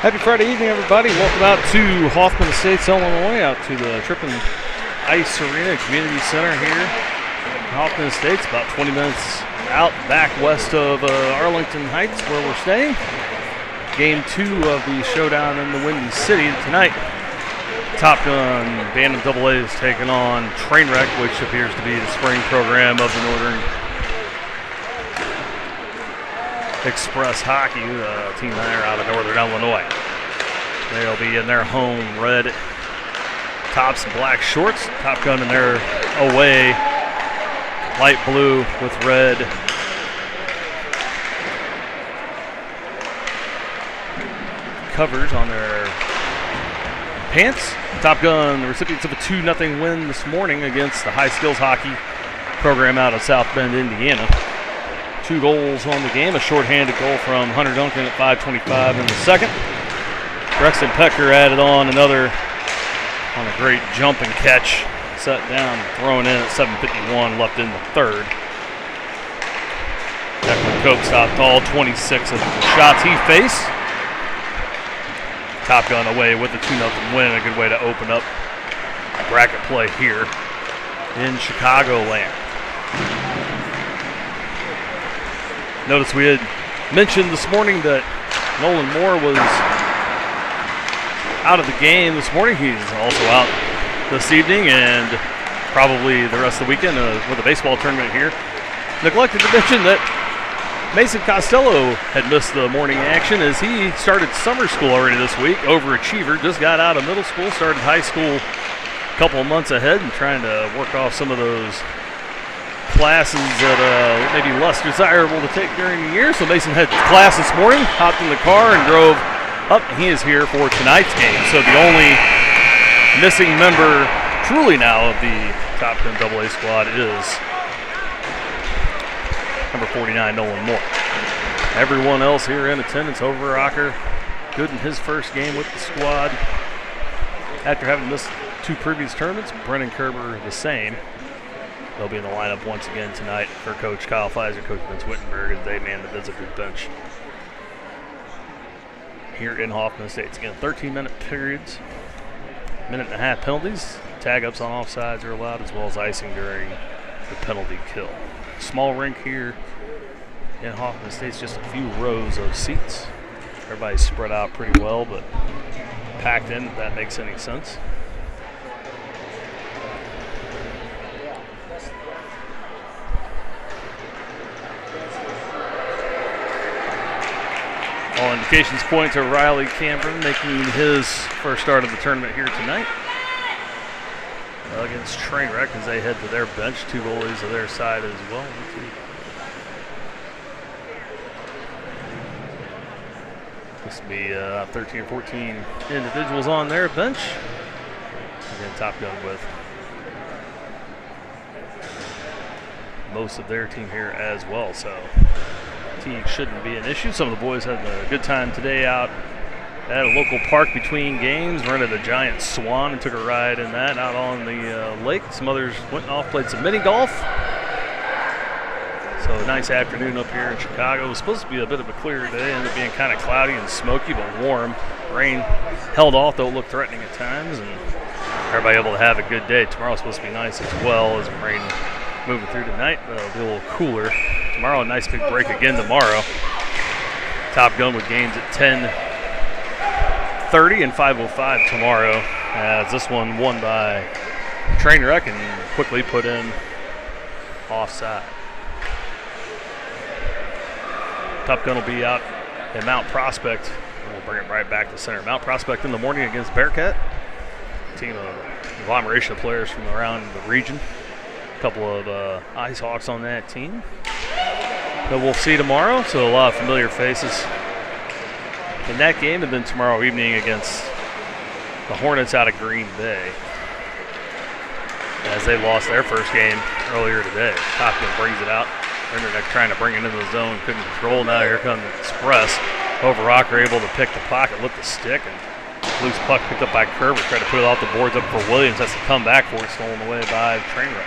Happy Friday evening, everybody. Welcome out to Hoffman Estates, Illinois, out to the Triphahn Ice Arena Community Center here in Hoffman Estates, about 20 minutes out back west of Arlington Heights, where we're staying. Game 2 of the Showdown in the Windy City tonight. Top Gun Bantam AA is taking on Trainwreck, which appears to be the spring program of the Northern Express Hockey, team there out of Northern Illinois. They'll be in their home red tops and black shorts. Top Gun in their away light blue with red covers on their pants. Top Gun, the recipients of a 2-0 win this morning against the High Skills Hockey program out of South Bend, Indiana. 2 goals on the game, a shorthanded goal from Hunter Duncan at 5:25 in the second. Braxton Pecker added on another on a great jump and catch, set down, thrown in at 7:51, left in the third. Declan Cope stopped all 26 of the shots he faced. Top Gun away with a 2-0 win, a good way to open up bracket play here in Chicagoland. Notice we had mentioned this morning that Nolan Moore was out of the game this morning. He's also out this evening and probably the rest of the weekend with a baseball tournament here. Neglected to mention that Mason Costello had missed the morning action as he started summer school already this week. Overachiever, just got out of middle school, started high school a couple of months ahead and trying to work off some of those classes that may be less desirable to take during the year. So Mason had class this morning, hopped in the car and drove up. He is here for tonight's game. So the only missing member truly now of the Top Gun AA squad is number 49, Nolan Moore. Everyone else here in attendance, Overrocker, good in his first game with the squad. After having missed 2 previous tournaments, Brennan Kerber the same. They'll be in the lineup once again tonight for Coach Kyle Pfizer, Coach Vince Wittenberg, as they man the visitor bench here in Hoffman Estates. Again, 13-minute periods, minute-and-a-half penalties. Tag-ups on offsides are allowed, as well as icing during the penalty kill. Small rink here in Hoffman Estates, just a few rows of seats. Everybody's spread out pretty well, but packed in, if that makes any sense. All indications point to Riley Cameron making his first start of the tournament here tonight against Trainwreck as they head to their bench. 2 goalies of their side as well. This will be 13 or 14 individuals on their bench. Again, Top Gun with most of their team here as well. So shouldn't be an issue. Some of the boys had a good time today out at a local park between games, rented a giant swan and took a ride in that out on the lake. Some others went off, played some mini golf. So a nice afternoon up here in Chicago. It was supposed to be a bit of a clear day, ended up being kind of cloudy and smoky but warm. Rain held off, though it looked threatening at times, and everybody able to have a good day. Tomorrow's supposed to be nice as well as rain moving through tonight. It'll be a little cooler. Tomorrow, a nice big break again tomorrow. Top Gun with games at 10:30 and 5:05 tomorrow, as this one won by Trainwreck and quickly put in offside. Top Gun will be out at Mount Prospect. We'll bring it right back to center. Mount Prospect in the morning against Bearcat. Team of agglomeration of players from around the region. A couple of Ice Hawks on that team that we'll see tomorrow, so a lot of familiar faces in that game. And then tomorrow evening against the Hornets out of Green Bay, as they lost their first game earlier today. Top Gun brings it out. Trainwreck trying to bring it into the zone, couldn't control. Now here comes Express. Overrocker able to pick the pocket, lift the stick, and loose puck picked up by Kerber. Tried to put it off the boards up for Williams. Has to come back for it, stolen away by Trainwreck.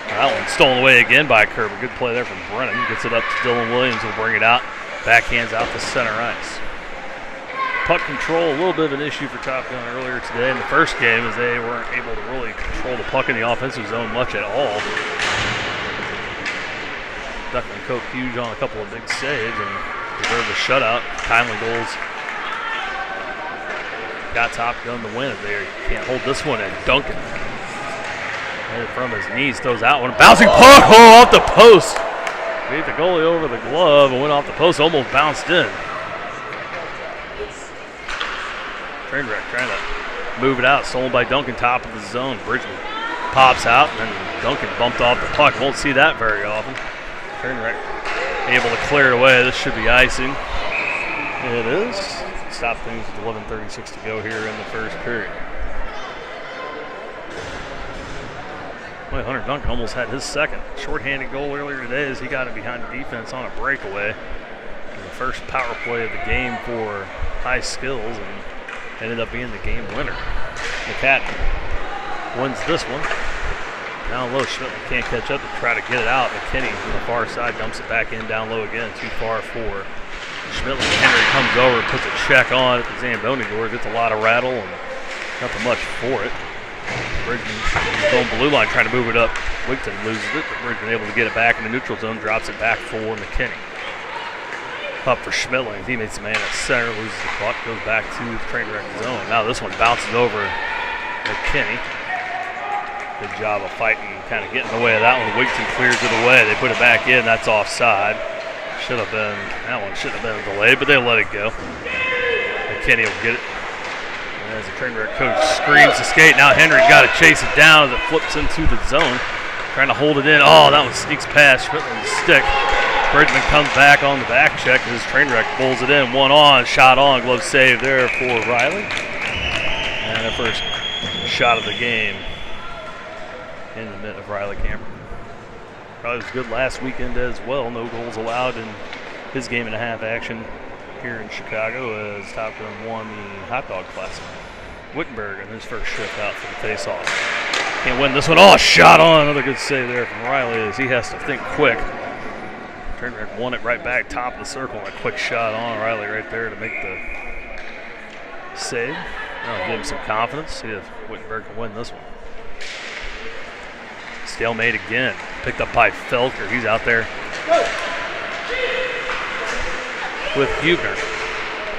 That one stolen away again by Kerber. Good play there from Brennan. Gets it up to Dylan Williams. Will bring it out. Backhands out to center ice. puck control, a little bit of an issue for Top Gun earlier today in the first game, as they weren't able to really control the puck in the offensive zone much at all. Duckman Coke huge on a couple of big saves and deserved a shutout. Timely goals. Got Top Gun to win it there. Can't hold this one in. Duncan. Headed from his knees, throws out one. Bouncing puck, off the post. Beat the goalie over the glove and went off the post, almost bounced in. Trainwreck trying to move it out, stolen by Duncan, top of the zone. Bridgman pops out, and Duncan bumped off the puck. Won't see that very often. Trainwreck able to clear it away. This should be icing. It is. Stop things with 11:36 to go here in the first period. Boy, Hunter Duncan almost had his second shorthanded goal earlier today as he got it behind the defense on a breakaway. And the first power play of the game for High Skills, and ended up being the game winner. McCadden wins this one. Down low, Schmidt can't catch up to try to get it out. McKinney from the far side dumps it back in down low again. Too far for Schmidt. Henry comes over, puts a check on at the Zamboni door. Gets a lot of rattle and nothing much for it. Bridgman on blue line trying to move it up. Wigton loses it, but Bridgman able to get it back in the neutral zone. Drops it back for McKinney. Up for Schmidling. He makes the man at center, loses the puck, goes back to the Trainwreck zone. Now this one bounces over McKinney. Good job of fighting, kind of getting in the way of that one. Wigton clears it away. They put it back in. That's offside. That one should have been delayed, but they let it go. McKinney will get it. And as the Trainwreck coach screams to skate, now Henry got to chase it down as it flips into the zone. Trying to hold it in. Oh, that one sneaks past Schmidling's stick. Bridgman comes back on the back check as Trainwreck pulls it in. One on, shot on, glove save there for Riley. And the first shot of the game in the mitt of Riley Cameron. Riley was good last weekend as well. No goals allowed in his game and a half action here in Chicago as Top Gun won the Hot Dog Classic. Wittenberg in his first shift out for the face-off. Can't win this one. Oh, shot on. Another good save there from Riley as he has to think quick. Trainwreck won it right back, top of the circle, and a quick shot on Riley right there to make the save. That'll give him some confidence. See if Wittenberg can win this one. Stalemate again. Picked up by Felker. He's out there with Huebner.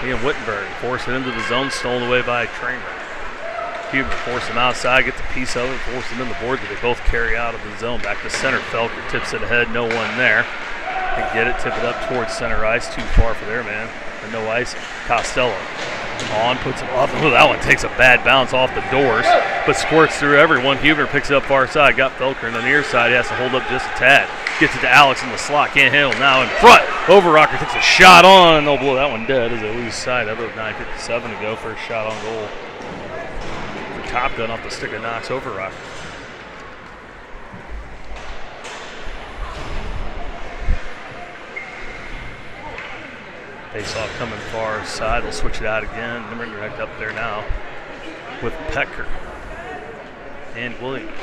He and Wittenberg force it into the zone, stolen away by Trainwreck. Huebner force him outside, gets a piece of it, force him in the board, but they both carry out of the zone. Back to center. Felker tips it ahead. No one there. They get it, tip it up towards center ice. Too far for their man. And no ice. Costello on, puts it off. Oh, that one takes a bad bounce off the doors, but squirts through everyone. Huebner picks it up far side. Got Felker on the near side. He has to hold up just a tad. Gets it to Alex in the slot. Can't handle now in front. Overrocker takes a shot on, and they'll blow that one dead as they lose sight of it. 9:57 to go. First shot on goal for Top Gun off the stick of Knox Overrocker. Face-off coming far side. They'll switch it out again. Trainwreck up there now with Pecker and Williams.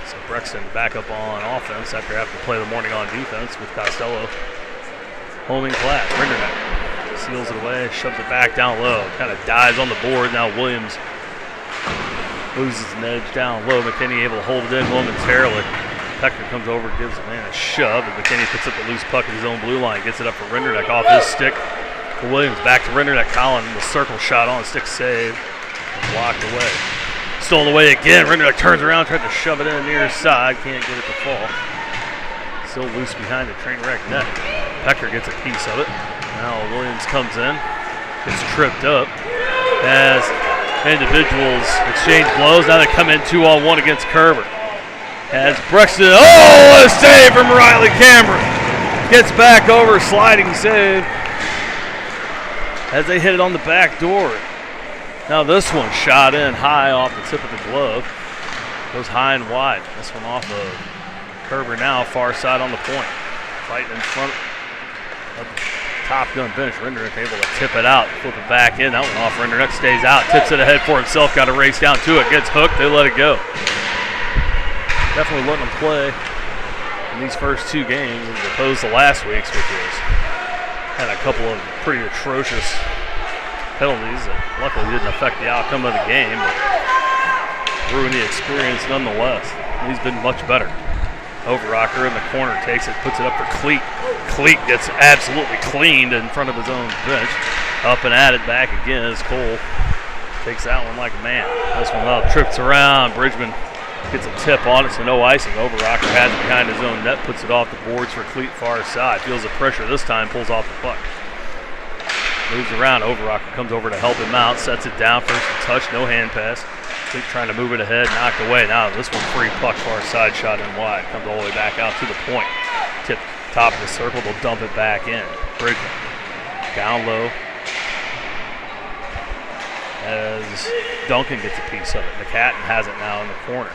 So Brexton back up on offense after having to play the morning on defense with Costello homing flat. Trainwreck seals it away, shoves it back down low. Kind of dives on the board. Now Williams loses an edge down low. McKinney able to hold it in momentarily. Pecker comes over, gives the man a shove, and McKinney picks up the loose puck at his own blue line, gets it up for Renderneck off his stick. For Williams, back to Renderneck. Collin, the circle shot on, stick save, and blocked away. Stolen away again. Renderneck turns around, tries to shove it in near side, can't get it to fall. Still loose behind the Trainwreck net. Pecker gets a piece of it. Now Williams comes in, gets tripped up as individuals exchange blows. Now they come in 2-on-1 against Kerber. As Brexton, oh, what a save from Riley Cameron. Gets back over, sliding save as they hit it on the back door. Now this one shot in high off the tip of the glove. Goes high and wide. This one off of Kerber now, far side on the point. Fighting in front of the Top Gun bench. Renderneck able to tip it out, flip it back in. That one off. Renderneck stays out, tips it ahead for himself, got to race down to it, gets hooked, they let it go. Definitely letting them play in these first two games as opposed to last week's, which was had a couple of pretty atrocious penalties that luckily didn't affect the outcome of the game, but ruined the experience nonetheless. He's been much better. Overrocker in the corner takes it, puts it up for Cleat. Cleat gets absolutely cleaned in front of his own bench. Up and at it back again as Cole takes that one like a man. This one out, trips around. Bridgman gets a tip on it, so no icing. Overrocker has it behind his own net, puts it off the boards for Cleat far side. Feels the pressure this time, pulls off the puck. Moves around, Overrocker comes over to help him out, sets it down, first touch, no hand pass. Cleat trying to move it ahead, knocked away. Now this one free puck, far side, shot in wide. Comes all the way back out to the point. Tip top of the circle, they'll dump it back in. Bridgman down low. As Duncan gets a piece of it. McCatton has it now in the corner.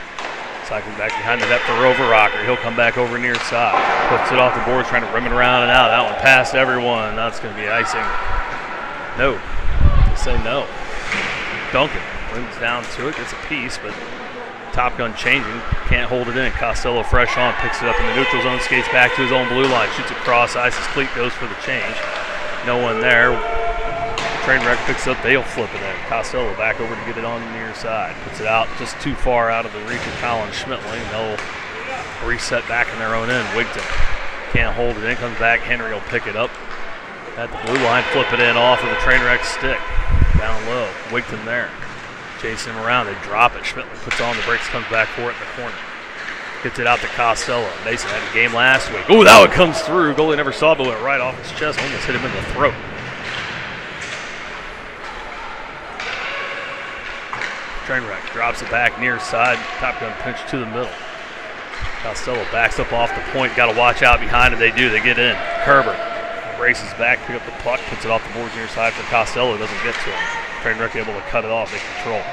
Cycling back behind the net for Overrocker. He'll come back over near side. Puts it off the boards, trying to rim it around and out. That one past everyone. That's going to be icing. No. They say no. Duncan brings down to it, gets a piece, but Top Gun changing. Can't hold it in. Costello fresh on, picks it up in the neutral zone, skates back to his own blue line, shoots across ice as Cleat goes for the change. No one there. Trainwreck picks up, they'll flip it in. Costello back over to get it on the near side. Puts it out just too far out of the reach of Colin Schmittling. They'll reset back in their own end. Wigton can't hold it in, comes back. Henry will pick it up at the blue line, flip it in off of the Trainwreck stick. Down low, Wigton there. Chasing him around, they drop it. Schmittling puts on the brakes, comes back for it in the corner. Gets it out to Costello. Mason had a game last week. Ooh, that one comes through. Goalie never saw it, but went right off his chest. Almost hit him in the throat. Trainwreck drops it back near side. Top Gun pinch to the middle. Costello backs up off the point. Got to watch out behind it. They do. They get in. Kerber races back, pick up the puck, puts it off the boards near side for Costello. Doesn't get to him. Trainwreck able to cut it off. They control.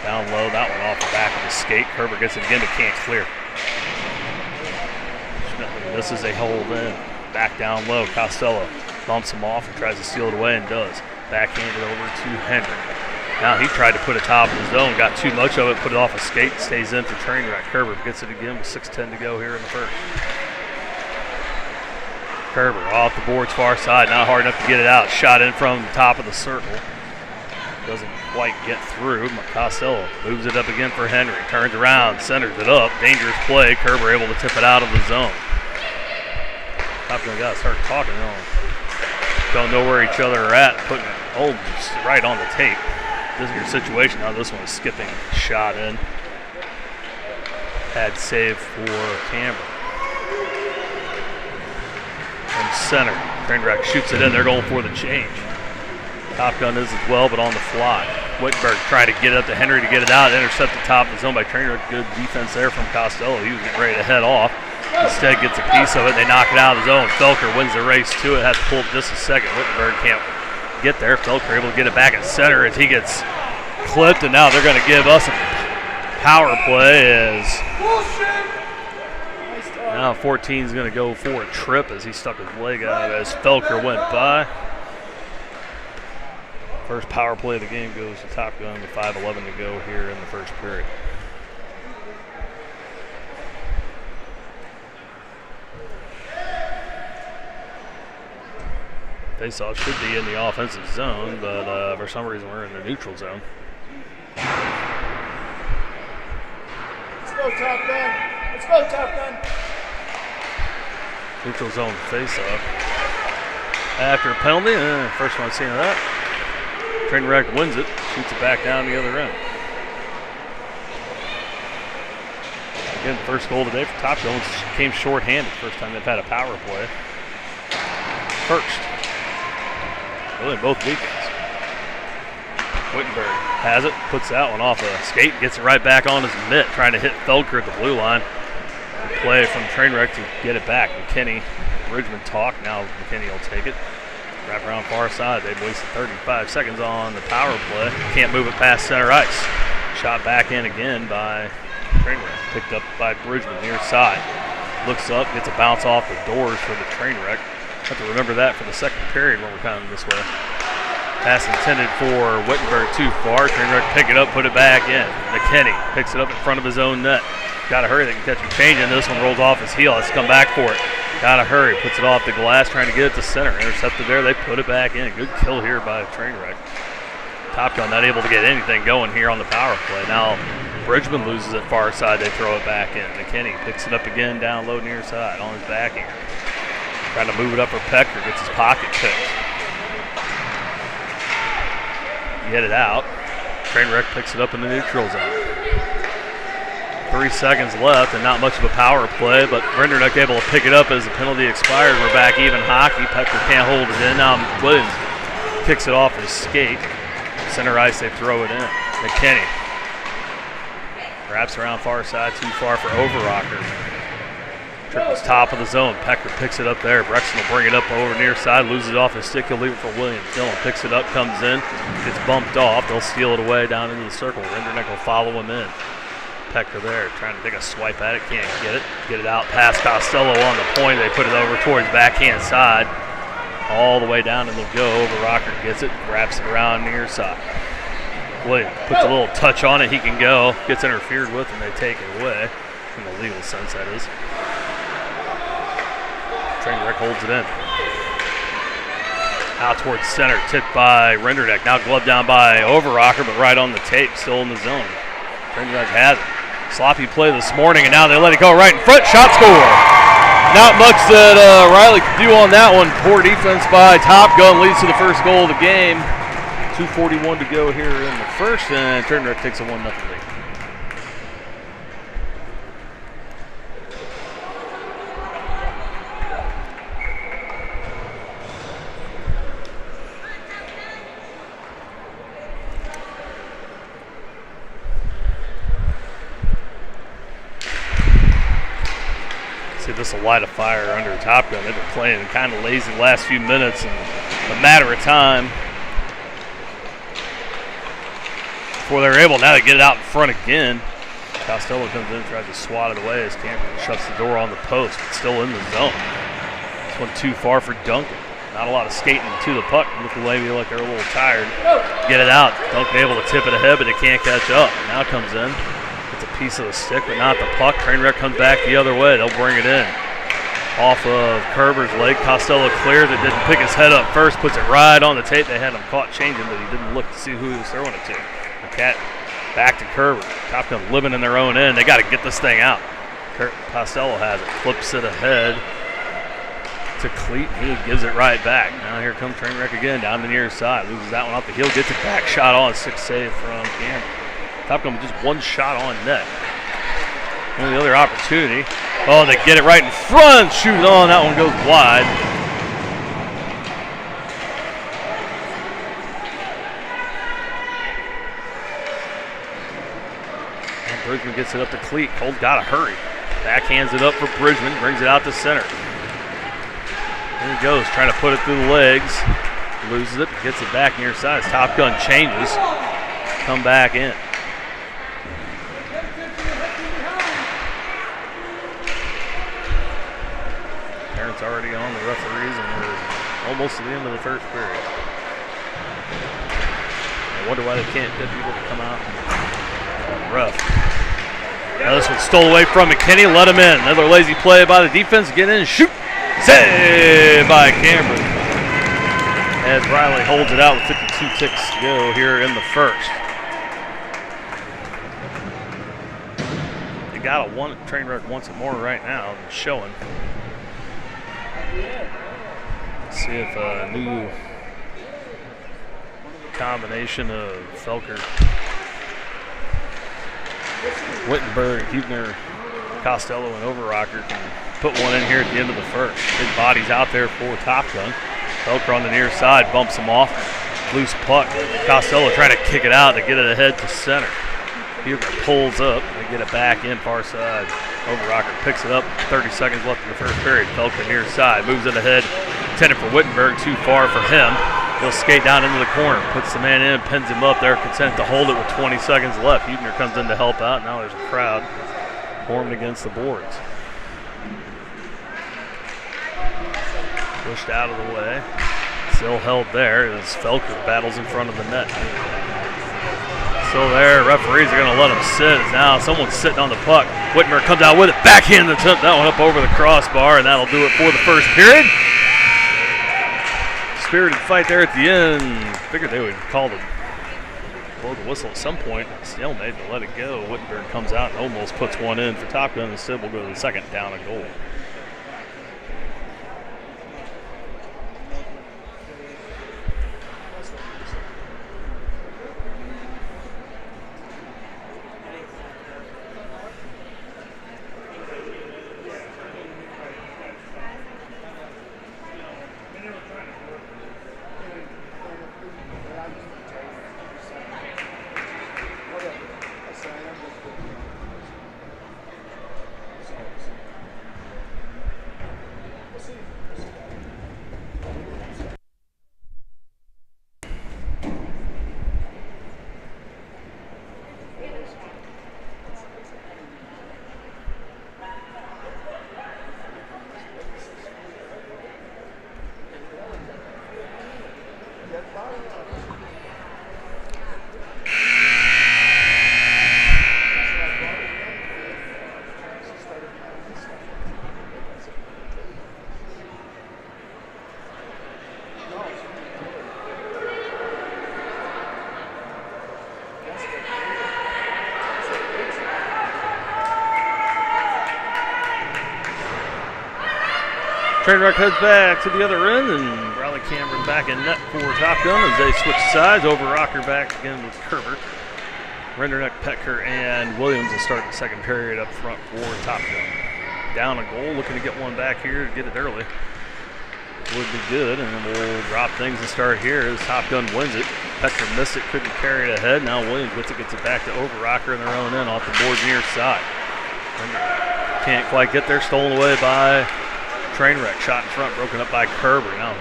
Down low. That one off the back of the skate. Kerber gets it again, but can't clear. Schmittling misses a hold in. Back down low. Costello bumps him off and tries to steal it away and does. Backhanded over to Henry. Now he tried to put it top of his zone, got too much of it, put it off a skate, stays in for Trainwreck. Kerber gets it again with 6:10 to go here in the first. Kerber off the boards far side, not hard enough to get it out. Shot in from the top of the circle. Doesn't quite get through. Costello moves it up again for Henry. Turns around, centers it up. Dangerous play. Kerber able to tip it out of the zone. Top Gun got to start talking. Don't know where each other are at. Putting Olds right on the tape. This is your situation. Now this one is skipping. Shot in. Had save for Cameron. From center. Trainwreck shoots it in. They're going for the change. Top Gun is as well, but on the fly. Wittenberg trying to get it up to Henry to get it out. Intercept the top of the zone by Trainwreck. Good defense there from Costello. He was getting ready to head off. Instead gets a piece of it. They knock it out of the zone. Felker wins the race to it. Has to pull it just a second. Wittenberg can't get there. Felker able to get it back at center as he gets clipped, and now they're going to give us a power play as now 14 is going to go for a trip as he stuck his leg out as Felker went by. First power play of the game goes to Top Gun with 5:11 to go here in the first period. Faceoff should be in the offensive zone, but for some reason we're in the neutral zone. Let's go, Top Gun. Let's go, Top Gun. Neutral zone faceoff. After a penalty, first one I've seen of that. Trainwreck wins it, shoots it back down the other end. Again, first goal today for Top Gun came short-handed. First time they've had a power play. First. Really both weekends. Wittenberg has it, puts that one off a skate, gets it right back on his mitt, trying to hit Felker at the blue line. The play from Trainwreck to get it back. McKinney and Bridgman talk. Now McKinney will take it. Wrap around far side. They've wasted 35 seconds on the power play. Can't move it past center ice. Shot back in again by Trainwreck. Picked up by Bridgman near side. Looks up, gets a bounce off the doors for the Trainwreck. Have to remember that for the second period when we're coming this way. Pass intended for Wittenberg too far. Trainwreck pick it up, put it back in. McKinney picks it up in front of his own net. Got to hurry, they can catch him changing. This one rolls off his heel. Let's come back for it. Gotta hurry. Puts it off the glass, trying to get it to center. Intercepted there. They put it back in. Good kill here by Trainwreck. Top Gun not able to get anything going here on the power play. Now Bridgman loses it far side. They throw it back in. McKinney picks it up again down low near side on his back here. Trying to move it up for Pecker. Gets his pocket picked. Get it out. Trainwreck picks it up in the neutral zone. 3 seconds left and not much of a power play, but Renderneck able to pick it up as the penalty expired. We're back even hockey. Pecker can't hold it in. Now Williams kicks it off his skate. Center ice, they throw it in. McKinney wraps around far side, too far for Overrocker. Triples top of the zone. Pecker picks it up there. Brexton will bring it up over near side, loses it off his stick. He'll leave it for Williams. Dillon picks it up, comes in, gets bumped off. They'll steal it away down into the circle. Renderneck will follow him in. Pecker there, trying to take a swipe at it, can't get it. Get it out past Costello on the point. They put it over towards backhand side. All the way down, and they'll go. Overrocker gets it, wraps it around near side. Williams puts a little touch on it, he can go. Gets interfered with, and they take it away. In the legal sense, that is. Trainwreck holds it in. Out towards center, tipped by Renderneck. Now gloved down by Overrocker, but right on the tape, still in the zone. Trainwreck has it. Sloppy play this morning, and now they let it go right in front. Shot score. Not much that Riley could do on that one. Poor defense by Top Gun leads to the first goal of the game. 2:41 to go here in the first, and Trainwreck takes a 1-0 lead. This will light a fire under Top Gun. They've been playing kind of lazy the last few minutes, and a matter of time before they're able now to get it out in front again. Costello comes in and tries to swat it away as Cameron shuts the door on the post, but still in the zone. This one too far for Duncan. Not a lot of skating to the puck. Looking maybe like they're a little tired. Get it out. Duncan able to tip it ahead, but they can't catch up. Now comes in. It's a piece of the stick, but not the puck. Trainwreck comes back the other way. They'll bring it in. Off of Kerber's leg. Costello clears it, didn't pick his head up first, puts it right on the tape. They had him caught changing, but he didn't look to see who he was throwing it to. The Cat back to Kerber. Top Gun living in their own end. They got to get this thing out. Costello has it. Flips it ahead to Cleet. He gives it right back. Now here comes Trainwreck again down the near side. Loses that one off the heel. Gets it back. Shot on. 6 save from Cameron. Top Gun with just one shot on net. And the other opportunity. Oh, they get it right in front. Shoot on. That one goes wide. And Bridgman gets it up to Cleet. Cole's got to hurry. Backhands it up for Bridgman. Brings it out to center. There he goes. Trying to put it through the legs. Loses it. Gets it back near side. Top Gun changes. Come back in. It's already on the referees, and we're almost to the end of the first period. I wonder why they can't get people to come out and ref. Now this one stole away from McKinney, let him in. Another lazy play by the defense, get in, shoot. Save by Cameron. As Riley holds it out with 52 ticks to go here in the first. They got a one. Trainwreck wants it more right now than showing. Let's see if a new combination of Felker, Wittenberg, Huebner, Costello, and Overrocker can put one in here at the end of the first. Big bodies out there for Top Gun. Felker on the near side bumps him off. Loose puck. Costello trying to kick it out to get it ahead to center. Huebner pulls up. They get it back in far side. Overrocker picks it up. 30 seconds left in the first period. Felker near side. Moves it ahead. Intended for Wittenberg. Too far for him. He'll skate down into the corner. Puts the man in. Pins him up. They're content to hold it with 20 seconds left. Huebner comes in to help out. Now there's a crowd formed against the boards. Pushed out of the way. Still held there as Felker battles in front of the net. still there. Referees are going to let him sit. Now someone's sitting on the puck. Whitmer comes out with it. Backhand attempt. That one up over the crossbar, and that'll do it for the first period. Spirited fight there at the end. Figured they would call the blow the whistle at some point. Stalemate to let it go. Wittenberg comes out and almost puts one in for Top Gun. Instead, we'll go to the second down a goal. Trainwreck heads back to the other end, and Riley Cameron back in net for Top Gun as they switch sides. Overrocker back again with Kerber. Renderneck, Petker, and Williams will start the second period up front for Top Gun. Down a goal, looking to get one back here to get it early. Would be good, and then we'll drop things and start here as Top Gun wins it. Petker missed it, couldn't carry it ahead. Now Williams gets it back to Overrocker in their own end off the board near side. Renderneck can't quite get there, stolen away by Trainwreck. Shot in front, broken up by Kerber. Now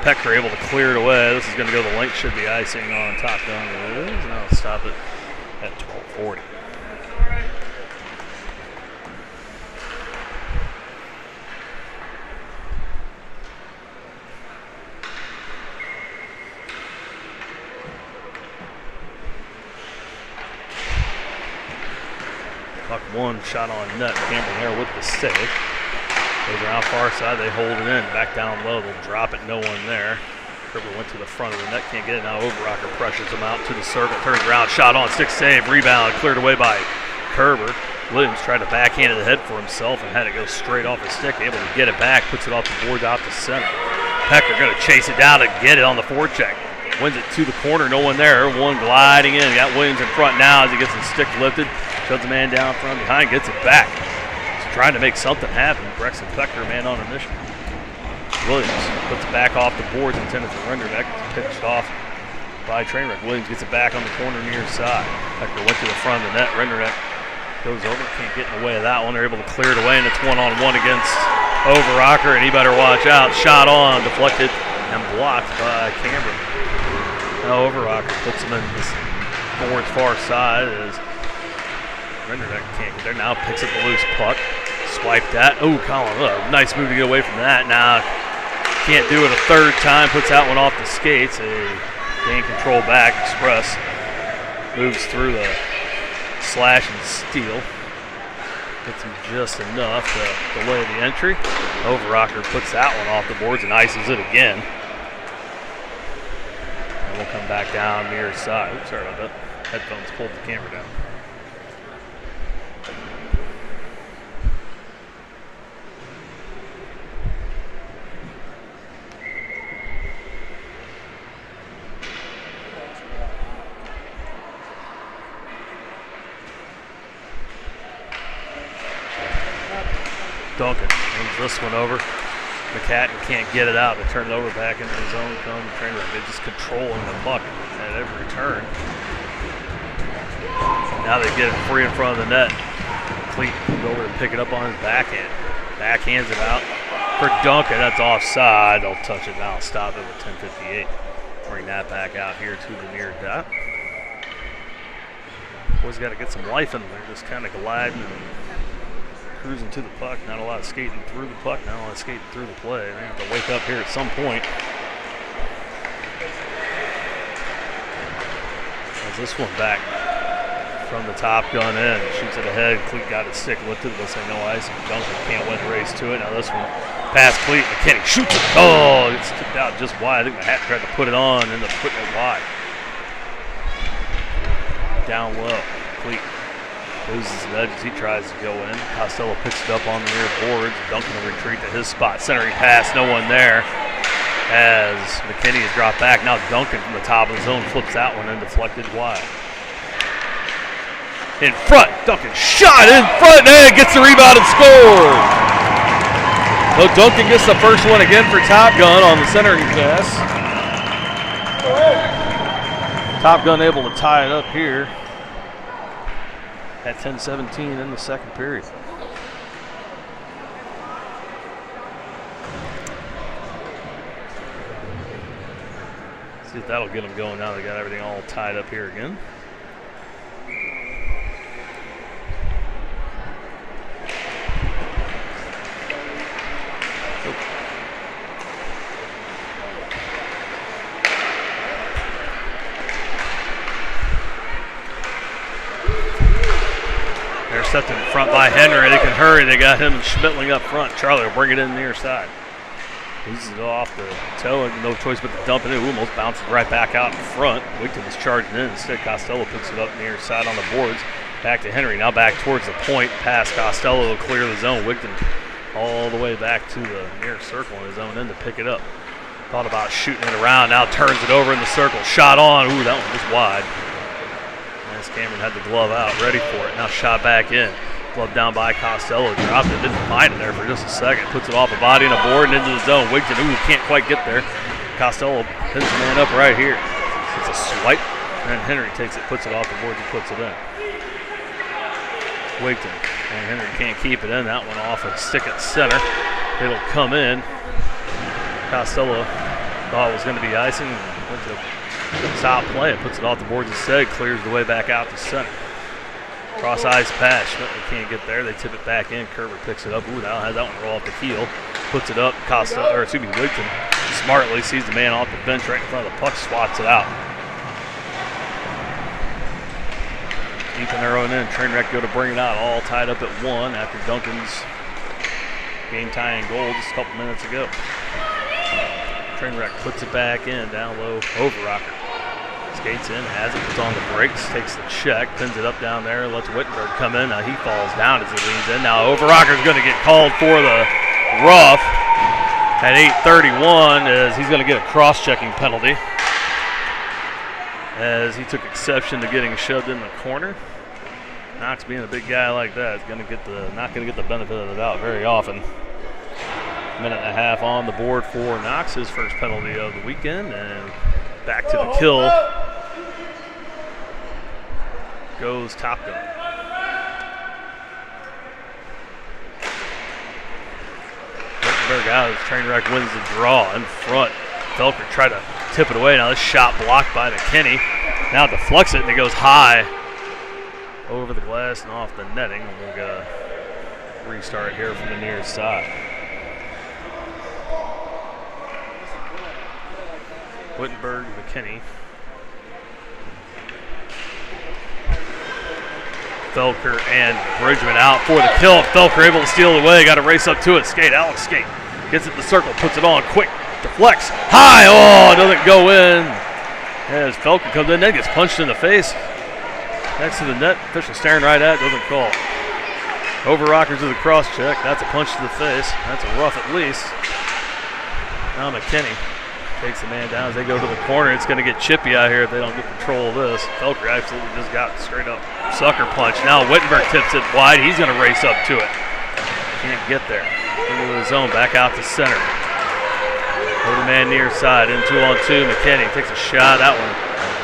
Petker able to clear it away. This is going to go the length, should be icing on Top Gun. It is. Now let's stop it at 12:40. Puck one, shot on net. Cameron there with the save. Goes around far side, they hold it in. Back down low, they'll drop it, no one there. Kerber went to the front of the net, can't get it. Now Overrocker pressures him out to the circle, turns around, shot on, stick save, rebound, cleared away by Kerber. Williams tried to backhand it ahead for himself and had it go straight off his stick, able to get it back, puts it off the board out to center. Petker going to chase it down and get it on the forecheck. Wins it to the corner, no one there, one gliding in. Got Williams in front now as he gets his stick lifted. Shoves the man down front behind, gets it back. Trying to make something happen. Brexton Petker, man on a mission. Williams puts it back off the boards, intended for Renderneck. It's pitched off by Trainwreck. Williams gets it back on the corner near side. Petker went to the front of the net. Renderneck goes over, can't get in the way of that one. They're able to clear it away, and it's one-on-one against Overrocker, and he better watch out. Shot on, deflected, and blocked by Cameron. Now Overrocker puts him in this board's far side as Renderneck can't get there. Now picks up the loose puck. Swipe that. Oh, Colin, nice move to get away from that. Now can't do it a third time. Puts that one off the skates. A gain control back. Express moves through the slash and steal. Gets him just enough to delay the entry. Overrocker puts that one off the boards and ices it again. And we'll come back down near side. Oops, sorry about that. Headphones pulled the camera down. Duncan moves this one over. McCatton can't get it out. They turn it over back into the zone. Come Trainwreck. They're just controlling the puck at every turn. Now they get it free in front of the net. Cleat comes over to pick it up on his backhand. Backhands it out for Duncan. That's offside. They'll touch it now. Stop it with 10:58. Bring that back out here to the near dot. Boys got to get some life in there. Just kind of gliding and cruising to the puck. Not a lot of skating through the puck. Not a lot of skating through the play. They have to wake up here at some point. As this one back from the top gun in. Shoots it ahead. Cleat got his stick lifted. Looks like no ice. Duncan can't win the race to it. Now this one past Cleat. McKinney shoots it. Oh, it's tipped out just wide. I think the hat tried to put it on and ended up putting it wide. Down low. Cleat loses his edge as he tries to go in. Costello picks it up on the near boards. Duncan will retreat to his spot. Centering pass, no one there. As McKinney is dropped back. Now Duncan from the top of the zone flips that one and deflected wide. In front, Duncan shot in front and gets the rebound and scores. So Duncan gets the first one again for Top Gun on the centering pass. Top Gun able to tie it up here at 10-17 in the second period. See if that'll get them going now. They got everything all tied up here again. Intercepted in front by Henry. They can hurry. They got him and Schmittling up front. Charlie will bring it in the near side. Loses it off the toe. No choice but to dump it in. Almost bounces right back out in front. Wigton is charging in. Instead, Costello picks it up near side on the boards. Back to Henry. Now back towards the point. Pass Costello will clear the zone. Wigton all the way back to the near circle in his own end to pick it up. Thought about shooting it around. Now turns it over in the circle. Shot on. Ooh, that one was wide. As Cameron had the glove out, ready for it. Now shot back in. Glove down by Costello. Dropped it. Didn't find it there for just a second. Puts it off a body and a board and into the zone. Wigton, ooh, can't quite get there. Costello pins the man up right here. It's a swipe. And Henry takes it, puts it off the board, and puts it in. Wigton. And Henry can't keep it in. That one off a stick at center. It'll come in. Costello thought it was going to be icing. Went to stop play and puts it off the boards instead. Clears the way back out to center. Cross ice pass. Schmittling can't get there. They tip it back in. Kerber picks it up. Ooh, now has that one roll off the heel. Puts it up. Wigton smartly sees the man off the bench right in front of the puck. Swats it out. Deep in their own end. Trainwreck go to bring it out. All tied up at 1 after Duncan's game tying goal just a couple minutes ago. Trainwreck puts it back in. Down low. Overrocker. Skates in, has it, puts on the brakes, takes the check, pins it up down there, lets Wittenberg come in. Now he falls down as he leans in. Now Overrocker's going to get called for the rough at 8:31 as he's going to get a cross-checking penalty as he took exception to getting shoved in the corner. Knox being a big guy like that is not going to get the benefit of the doubt very often. Minute and a half on the board for Knox, his first penalty of the weekend, and back to the kill goes Top Gun. Wittenberg out as Trainwreck wins the draw in front. Felker tried to tip it away. Now this shot blocked by McKinney. Now deflects it and it goes high over the glass and off the netting. And we'll get a restart here from the near side. Wittenberg, McKinney. Felker and Bridgman out for the kill. Felker able to steal it away. Got to race up to it. Alex Skate. Gets it in the circle. Puts it on quick. Deflects. High. Oh, doesn't go in. As Felker comes in, then gets punched in the face. Next to the net. Official staring right at it. Doesn't call. Overrockers to the cross check. That's a punch to the face. That's a rough at least. Now McKinney takes the man down as they go to the corner. It's going to get chippy out here if they don't get control of this. Felker absolutely just got straight up sucker punch. Now Wittenberg tips it wide. He's going to race up to it. Can't get there. Into the zone, back out to center. Go to man near side, in 2-on-2. McKinney takes a shot. That one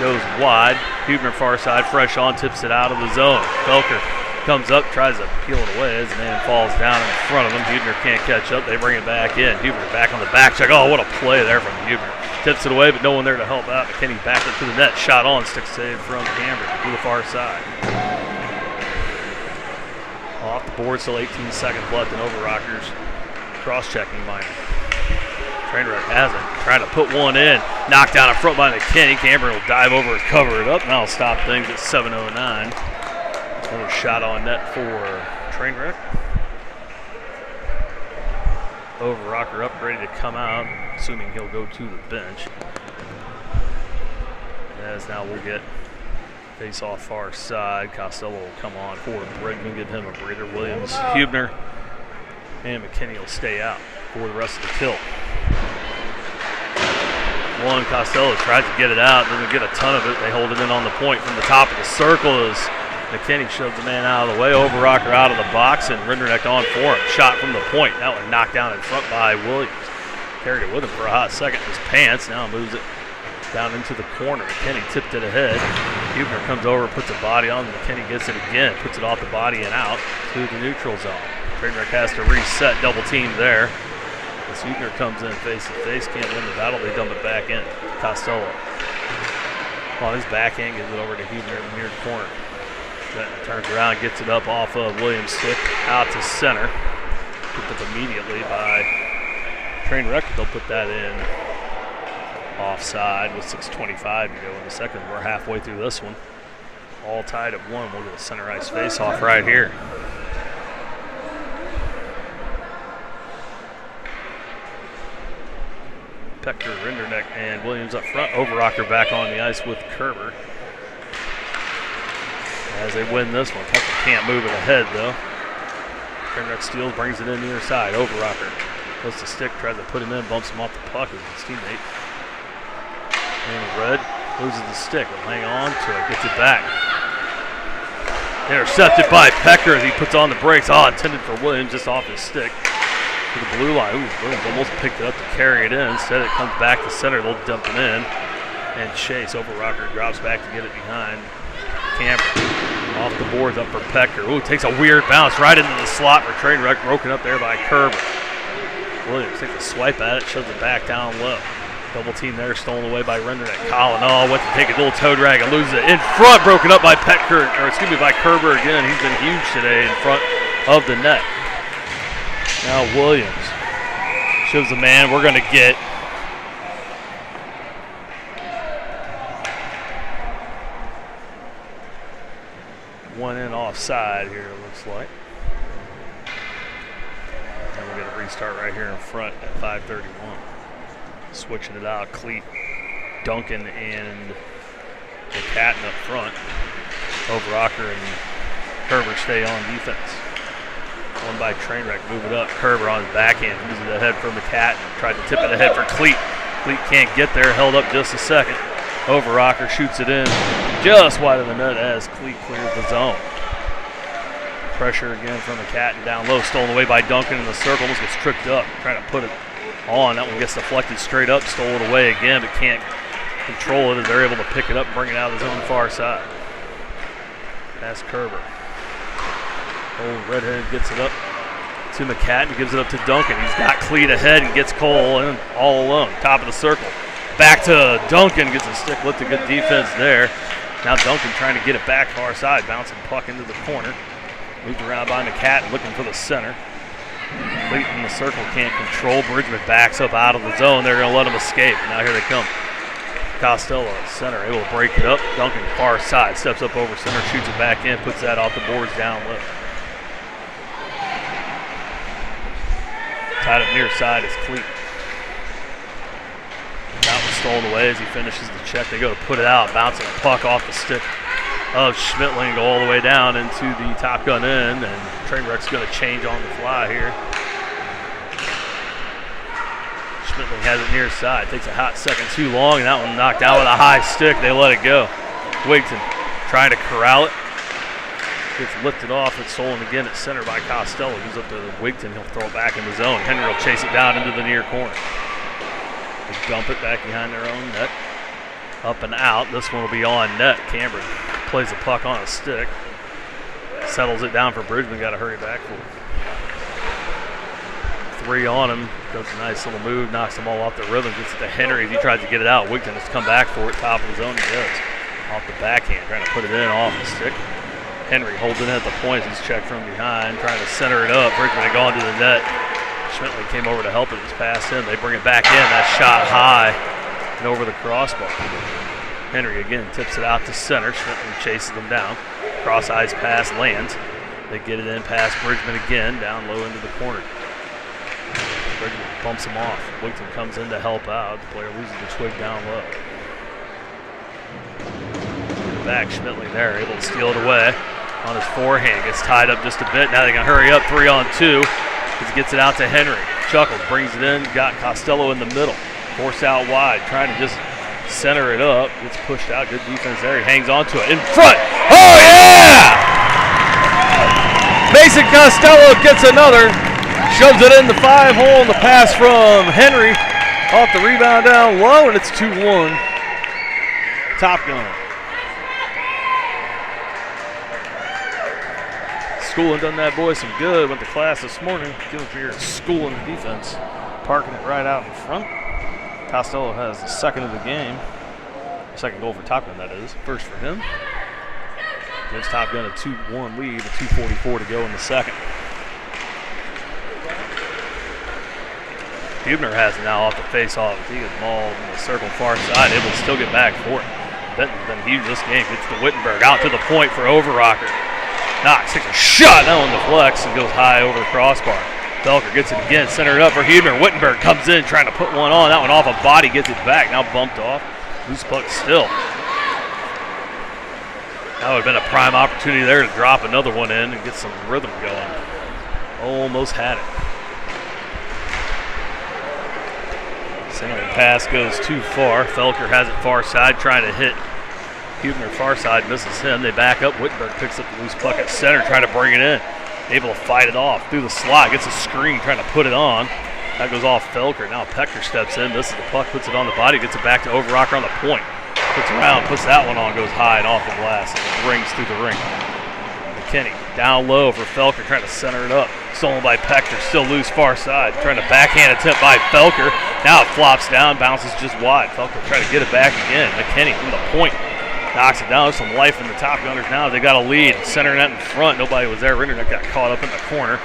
goes wide. Huebner far side, fresh on, tips it out of the zone. Felker comes up, tries to peel it away as the man falls down in front of him. Huebner can't catch up. They bring it back in. Huebner back on the back check. Oh, what a play there from Huebner. Tips it away, but no one there to help out. McKinney back up to the net. Shot on. Stick save from Cameron to the far side. Off the board, still 18 seconds left in Overrockers. Cross-checking minor. Trainwreck has it. Trying to put one in. Knocked down in front by McKinney. Cameron will dive over and cover it up. Now stop things at 7:09. Another shot on net for Trainwreck. Overrocker up, ready to come out, assuming he'll go to the bench. As now we'll get face off far side. Costello will come on for Bridgman, give him a breather. Williams, Hubner, and McKinney will stay out for the rest of the kill. One, Costello tries to get it out, doesn't get a ton of it. They hold it in on the point from the top of the circle as McKinney shoves the man out of the way. Overrocker out of the box, and Rinderneck on for him. Shot from the point. That one knocked down in front by Williams. Carried it with him for a hot second in his pants. Now moves it down into the corner. McKinney tipped it ahead. Hubner comes over, puts a body on. McKinney gets it again, puts it off the body and out to the neutral zone. Trainwreck has to reset, double team there. As Hubner comes in face to face, can't win the battle. They dump it back in. Costello on his backhand, gives it over to Hubner in the near corner. Then turns around, gets it up off of Williams' stick, out to center. Picked up immediately by Trainwreck. They'll put that in offside with 6:25 to go in the second. We're halfway through this one. All tied at 1. We'll get a center ice face-off right here. Pecker, Rinderneck, and Williams up front. Overrocker back on the ice with Kerber. As they win this one, Pecker can't move it ahead though. Trainwreck steals, brings it in near side. Overrocker goes to stick, tries to put him in, bumps him off the puck with his teammate. And Red loses the stick. He'll hang on to it, gets it back. Intercepted by Pecker as he puts on the brakes. Intended for Williams, just off his stick. To the blue line. Williams almost picked it up to carry it in. Instead, it comes back to center. They'll dump it in. And Chase, Overrocker, drops back to get it behind Cameron. Off the boards, up for Pecker. Takes a weird bounce right into the slot for Trainwreck. Broken up there by Kerber. Williams takes a swipe at it, shoves it back down low. Double team there, stolen away by Rinderneck. Collin went to take a little toe drag and loses it in front, broken up by by Kerber again. He's been huge today in front of the net. Now Williams shows the man we're going to get. One in offside here, it looks like. And we're going to restart right here in front at 5:31. Switching it out, Cleat, Duncan, and McCatton up front. Overrocker and Kerber stay on defense. One by Trainwreck, move it up. Kerber on his backhand, uses it ahead for McCatton. Tried to tip it ahead for Cleat. Cleat can't get there, held up just a second. Overrocker shoots it in just wide of the net as Cleat clears the zone. Pressure again from McCatton down low, stolen away by Duncan in the circle, almost gets tripped up. Trying to put it on, that one gets deflected straight up, stole it away again, but can't control it as they're able to pick it up and bring it out of the zone far side. That's Kerber. Old Redhead gets it up to McCatton, gives it up to Duncan. He's got Cleat ahead and gets Cole in all alone, top of the circle. Back to Duncan, gets a stick lift, a good defense there. Now Duncan trying to get it back far side, bouncing puck into the corner. Moved around by McCatton, looking for the center. Cleat in the circle, can't control. Bridgman backs up out of the zone. They're going to let him escape. Now here they come. Costello at center, able to break it up. Duncan far side, steps up over center, shoots it back in, puts that off the boards down low. Tied up near side is Cleat. That was stolen away as he finishes the check. They go to put it out, bouncing a puck off the stick of Schmittling, go all the way down into the top gun end, and Trainwreck's going to change on the fly here. Schmittling has it near side, takes a hot second too long, and that one knocked out with a high stick. They let it go. Wigton trying to corral it. Gets lifted off. It's stolen again at center by Costello. Goes up to Wigton. He'll throw it back in the zone. Henry will chase it down into the near corner. They dump it back behind their own net. Up and out. This one will be on net. Cameron plays the puck on a stick. Settles it down for Bridgman. Got to hurry back for it. 3 on him. Does a nice little move. Knocks them all off the rhythm. Gets it to Henry as he tries to get it out. Wigton has come back for it. Top of the zone he does. Off the backhand. Trying to put it in off the stick. Henry holds it in at the point. He's checked from behind. Trying to center it up. Bridgman had gone to the net. Schmittling came over to help it. It's past him. They bring it back in. That shot high and over the crossbar. Henry again tips it out to center. Schmittling chases them down. Cross ice pass lands. They get it in past Bridgman again, down low into the corner. Bridgman bumps him off. Wigton comes in to help out. The player loses the twig down low. Get it back, Schmittling there, able to steal it away on his forehand. Gets tied up just a bit. Now they can hurry up 3-on-2. He gets it out to Henry. Chuckles, brings it in, got Costello in the middle. Forced out wide, trying to just center it up. Gets pushed out, good defense there. He hangs on to it. In front! Oh yeah! Mason Costello gets another. Shoves it in the 5-hole, and the pass from Henry off the rebound down low, and it's 2-1. Top Gun. Schooling done that boy some good. Went to class this morning. Give it for your schooling defense. Parking it right out in front. Costello has the second of the game. Second goal for Top Gun, that is. First for him. Gives Top Gun a 2-1 lead with 2:44 to go in the second. Hubner has it now off the face-off. He gets mauled in the circle far side, able to still get back for it. Benton's been huge this game. Gets to Wittenberg, out to the point for Overrocker. Knox takes a shot, that one deflects and goes high over the crossbar. Felker gets it again, center it up for Hubner. Wittenberg comes in trying to put one on. That one off a body, gets it back, now bumped off. Loose puck still. That would have been a prime opportunity there to drop another one in and get some rhythm going. Almost had it. Centering pass goes too far. Felker has it far side, trying to hit Hubner far side, misses him. They back up. Wittenberg picks up the loose puck at center, trying to bring it in. Able to fight it off through the slot, gets a screen, trying to put it on. That goes off Felker. Now Pecker steps in, misses the puck, puts it on the body, gets it back to Overrocker on the point. Puts around, puts that one on, goes high and off the glass, and it rings through the ring. McKinney down low for Felker, trying to center it up. Stolen by Pecker, still loose far side. Trying to backhand attempt by Felker. Now it flops down, bounces just wide. Felker trying to get it back again. McKinney from the point. Knocks it down. There's some life in the Top Gunners now. They got a lead. Center net in front. Nobody was there. Rinderneck got caught up in the corner.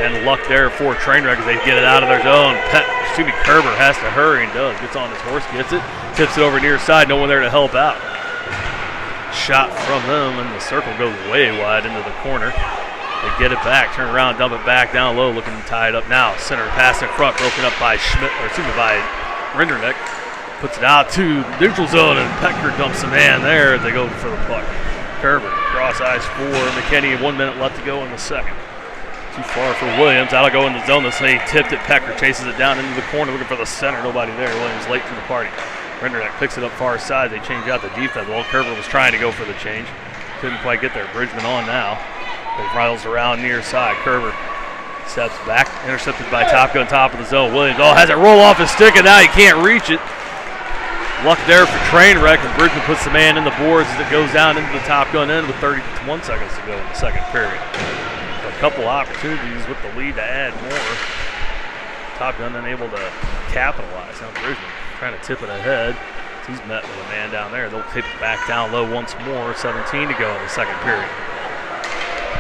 And luck there for Trainwreck as they get it out of their zone. Kerber has to hurry and does. Gets on his horse, gets it. Tips it over near side. No one there to help out. Shot from them, and the circle goes way wide into the corner. They get it back. Turn around, dump it back down low. Looking to tie it up now. Center pass in front. Broken up by by Rinderneck. Puts it out to neutral zone, and Pecker dumps a man there as they go for the puck. Kerber, cross ice for McKinney, 1 minute left to go in the second. Too far for Williams, that'll go in the zone. This he tipped it, Pecker chases it down into the corner, looking for the center, nobody there. Williams late to the party. Rinderneck picks it up far side, they change out the defense. Well, Kerber was trying to go for the change. Couldn't quite get there, Bridgman on now. They rattles around near side, Kerber steps back, intercepted by Top Gun, top of the zone. Williams, has it roll off his stick, and now he can't reach it. Luck there for Trainwreck, and Bridgman puts the man in the boards as it goes down into the Top Gun end with 31 seconds to go in the second period. So a couple opportunities with the lead to add more. Top Gun unable to capitalize. Now Bridgman trying to tip it ahead. He's met with a man down there. They'll tip it back down low once more. 17 to go in the second period.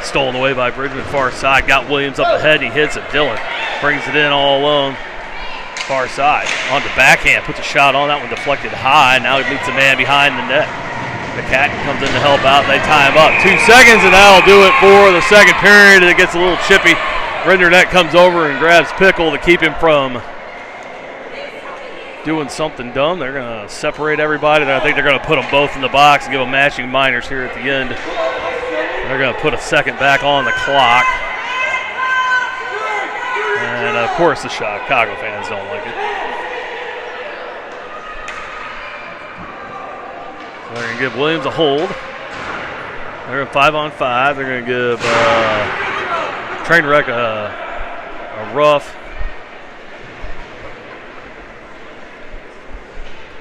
Stolen away by Bridgman far side. Got Williams up ahead. He hits it. Dillon brings it in all alone. Far side, on the backhand, puts a shot on, that one deflected high, now he meets the man behind the net. McCatton comes in to help out, they tie him up. 2 seconds, and that'll do it for the second period. It gets a little chippy. Rinderneck comes over and grabs Pickle to keep him from doing something dumb. They're going to separate everybody. I think they're going to put them both in the box and give them matching minors here at the end. They're going to put a second back on the clock. And of course the Chicago fans don't like it. So they're going to give Williams a hold. They're in 5-on-5. They're going to give Trainwreck a rough.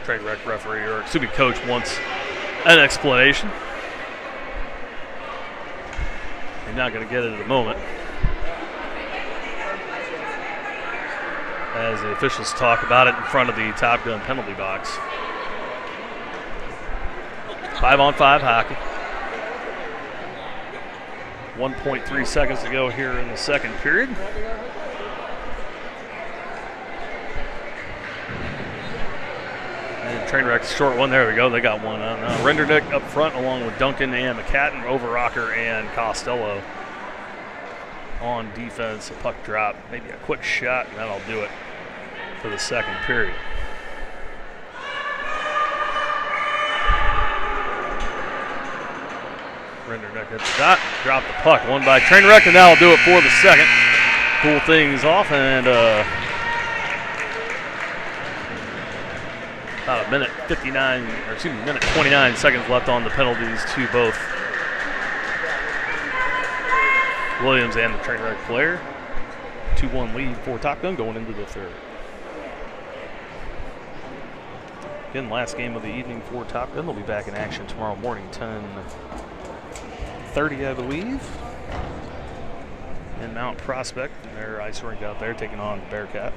Trainwreck referee, or excuse me, coach wants an explanation. He's not going to get it at the moment, as the officials talk about it in front of the Top Gun penalty box. 5-on-5 hockey. 1.3 seconds to go here in the second period. And Trainwreck's short one. There we go. They got one. Rendernick up front along with Duncan and McCatton, Overrocker and Costello on defense. A puck drop, maybe a quick shot, and that'll do it for the second period. Rendernick at the dot, drop the puck. One by Trainwreck, and that'll do it for the second. Cool things off, and about a minute 29 seconds left on the penalties to both Williams and the Trainwreck player. 2-1 lead for Top Gun going into the third. Again, last game of the evening for Top Gun. They'll be back in action tomorrow morning, 10:30, I believe. In Mount Prospect, their ice rink out there, taking on Bearcat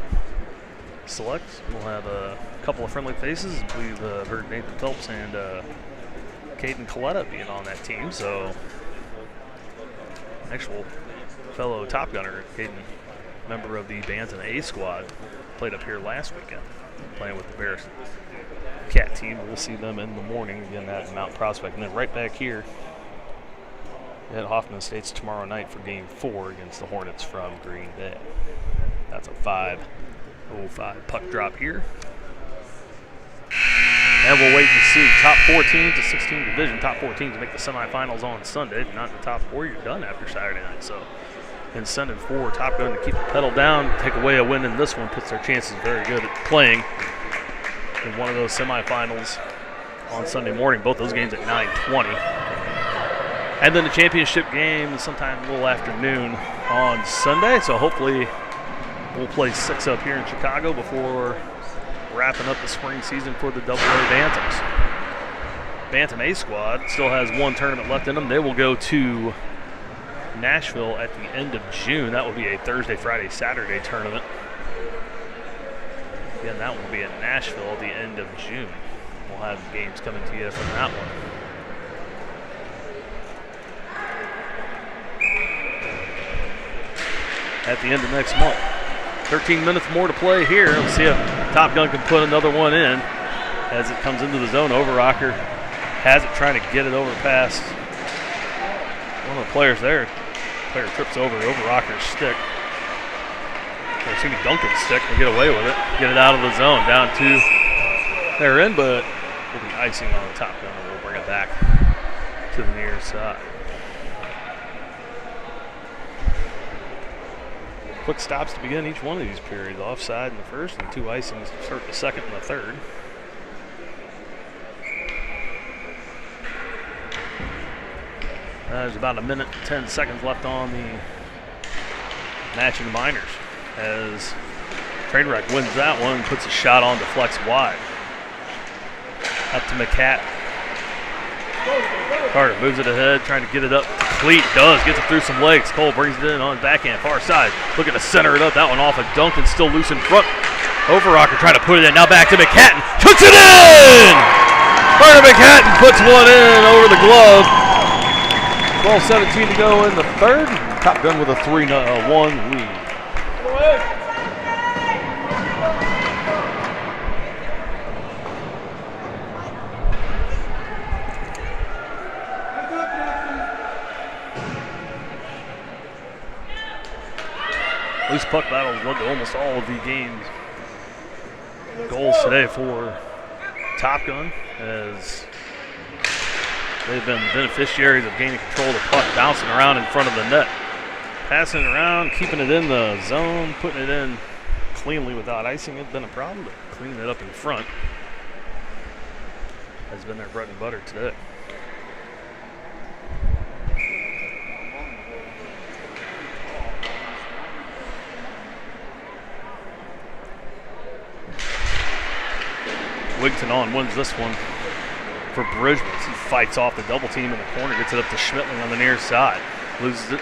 Select. We'll have a couple of friendly faces. We've heard Nathan Phelps and Caden Coletta being on that team. So, actual fellow Top Gunner, Caden, member of the Bantam A squad, played up here last weekend, playing with the Bearcat team. We'll see them in the morning again at Mount Prospect, and then right back here at Hoffman Estates tomorrow night for Game 4 against the Hornets from Green Bay. That's a 5:05 puck drop here. And we'll wait and see. Top 14 to 16 division. Top 14 to make the semifinals on Sunday. Not the top 4, you're done after Saturday night. So incentive for Top Gun to keep the pedal down, take away a win in this one, puts their chances very good at playing in one of those semifinals on Sunday morning. Both those games at 9:20. And then the championship game sometime a little afternoon on Sunday. So hopefully we'll play 6 up here in Chicago before wrapping up the spring season for the AA Bantams. Bantam A squad still has one tournament left in them. They will go to Nashville at the end of June. That will be a Thursday, Friday, Saturday tournament. Again, that will be in Nashville at the end of June. We'll have games coming to you from that one. At the end of next month. 13 minutes more to play here. Let's see if Top Gun can put another one in as it comes into the zone. Overrocker has it, trying to get it over past one of the players there. Player trips over Overrocker's stick. Or excuse me, Duncan's stick to get away with it. Get it out of the zone, down to their end, but we'll be icing on the Top Gun and we'll bring it back to the near side. Quick stops to begin each one of these periods. Offside in the first and 2 icings to start the second and the third. There's about a minute and 10 seconds left on the matching minors as Trainwreck wins that one and puts a shot on to flex wide. Up to McCat. Carter moves it ahead, trying to get it up. Cleat does, gets it through some legs. Cole brings it in on backhand, far side. Looking to center it up. That one off of Duncan, still loose in front. Overrocker trying to put it in. Now back to McCatton. Puts it in! Carter McCatton puts one in over the glove. 12:17 to go in the third. Top Gun with a 3-1 lead. Loose puck battles led to almost all of the game's goals today for Top Gun, as they've been beneficiaries of gaining control of the puck, bouncing around in front of the net. Passing it around, keeping it in the zone, putting it in cleanly without icing has been a problem, but cleaning it up in front has been their bread and butter today. Wigton on wins this one for Bridgman. He fights off the double team in the corner, gets it up to Schmittling on the near side. Loses it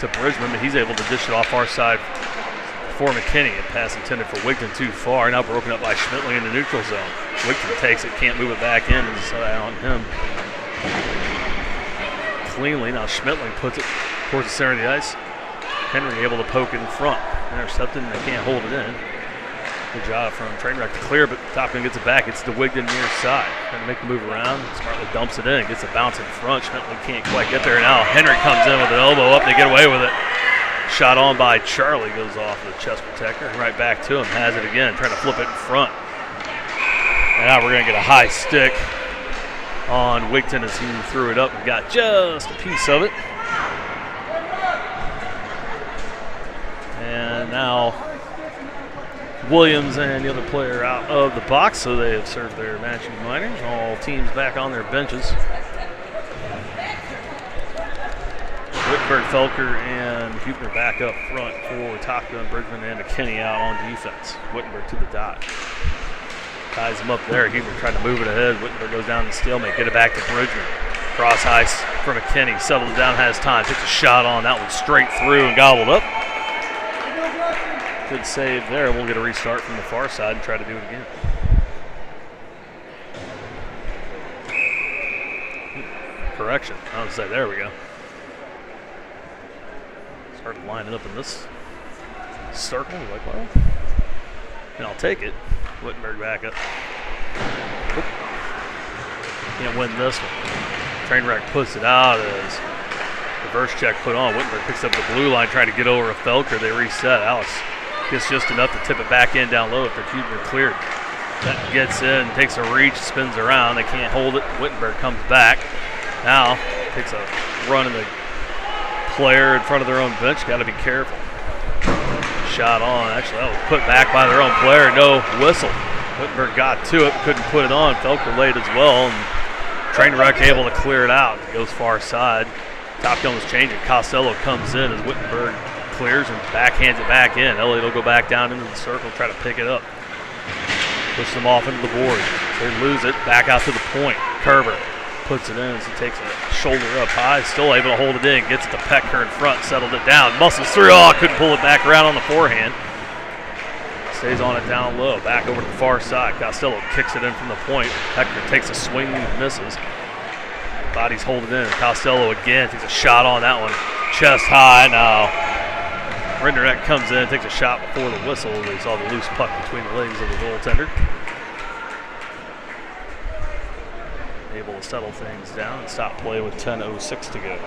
to Bridgman, but he's able to dish it off our side for McKinney. A pass intended for Wigton too far, now broken up by Schmittling in the neutral zone. Wigton takes it, can't move it back in, and so on him cleanly. Now Schmittling puts it towards the center of the ice. Henry able to poke it in front. Intercepted, and they can't hold it in. Good job from Trainwreck to clear, but Toppin gets it back. It's to Wigton near side. Trying to make the move around. Smartly dumps it in. Gets a bounce in front. Schmitley can't quite get there. Now Henry comes in with an elbow up. They get away with it. Shot on by Charlie. Goes off the chest protector. Right back to him. Has it again. Trying to flip it in front. And now we're going to get a high stick on Wigton as he threw it up and got just a piece of it. And now Williams and the other player out of the box, so they have served their matching minors. All teams back on their benches. Wittenberg, Felker, and Huebner back up front for Top Gun, Bridgman, and McKinney out on defense. Wittenberg to the dot. Ties him up there. Huebner trying to move it ahead. Wittenberg goes down to stalemate. Get it back to Bridgman. Cross ice for McKinney. Settles it down, has time. Takes a shot on that one straight through and gobbled up. Good save there. We'll get a restart from the far side and try to do it again. Correction. I was say, there we go. Started lining up in this circle. Like, well, and I'll take it. Wittenberg back up. Oop. Can't win this one. Trainwreck puts it out as reverse check put on. Wittenberg picks up the blue line, trying to get over a Felker. They reset. Alex gets just enough to tip it back in down low after Huebner cleared. That gets in, takes a reach, spins around. They can't hold it. Wittenberg comes back. Now takes a run in the player in front of their own bench. Got to be careful. Shot on. Actually, that was put back by their own player. No whistle. Wittenberg got to it, couldn't put it on. Felker late as well. And Trainwreck able to clear it out. It goes far side. Top Gun was changing. Costello comes in as Wittenberg clears and backhands it back in. Elliott will go back down into the circle, try to pick it up. Push them off into the board. They lose it. Back out to the point. Kerber puts it in as he takes a shoulder up high. Still able to hold it in. Gets it to Pecker in front. Settled it down. Muscles through. Oh, couldn't pull it back around on the forehand. Stays on it down low. Back over to the far side. Costello kicks it in from the point. Pecker takes a swing and misses. Bodies hold it in. Costello again takes a shot on that one. Chest high now. Rinderneck comes in, takes a shot before the whistle. They saw the loose puck between the legs of the goaltender. Able to settle things down and stop play with 10:06 to go.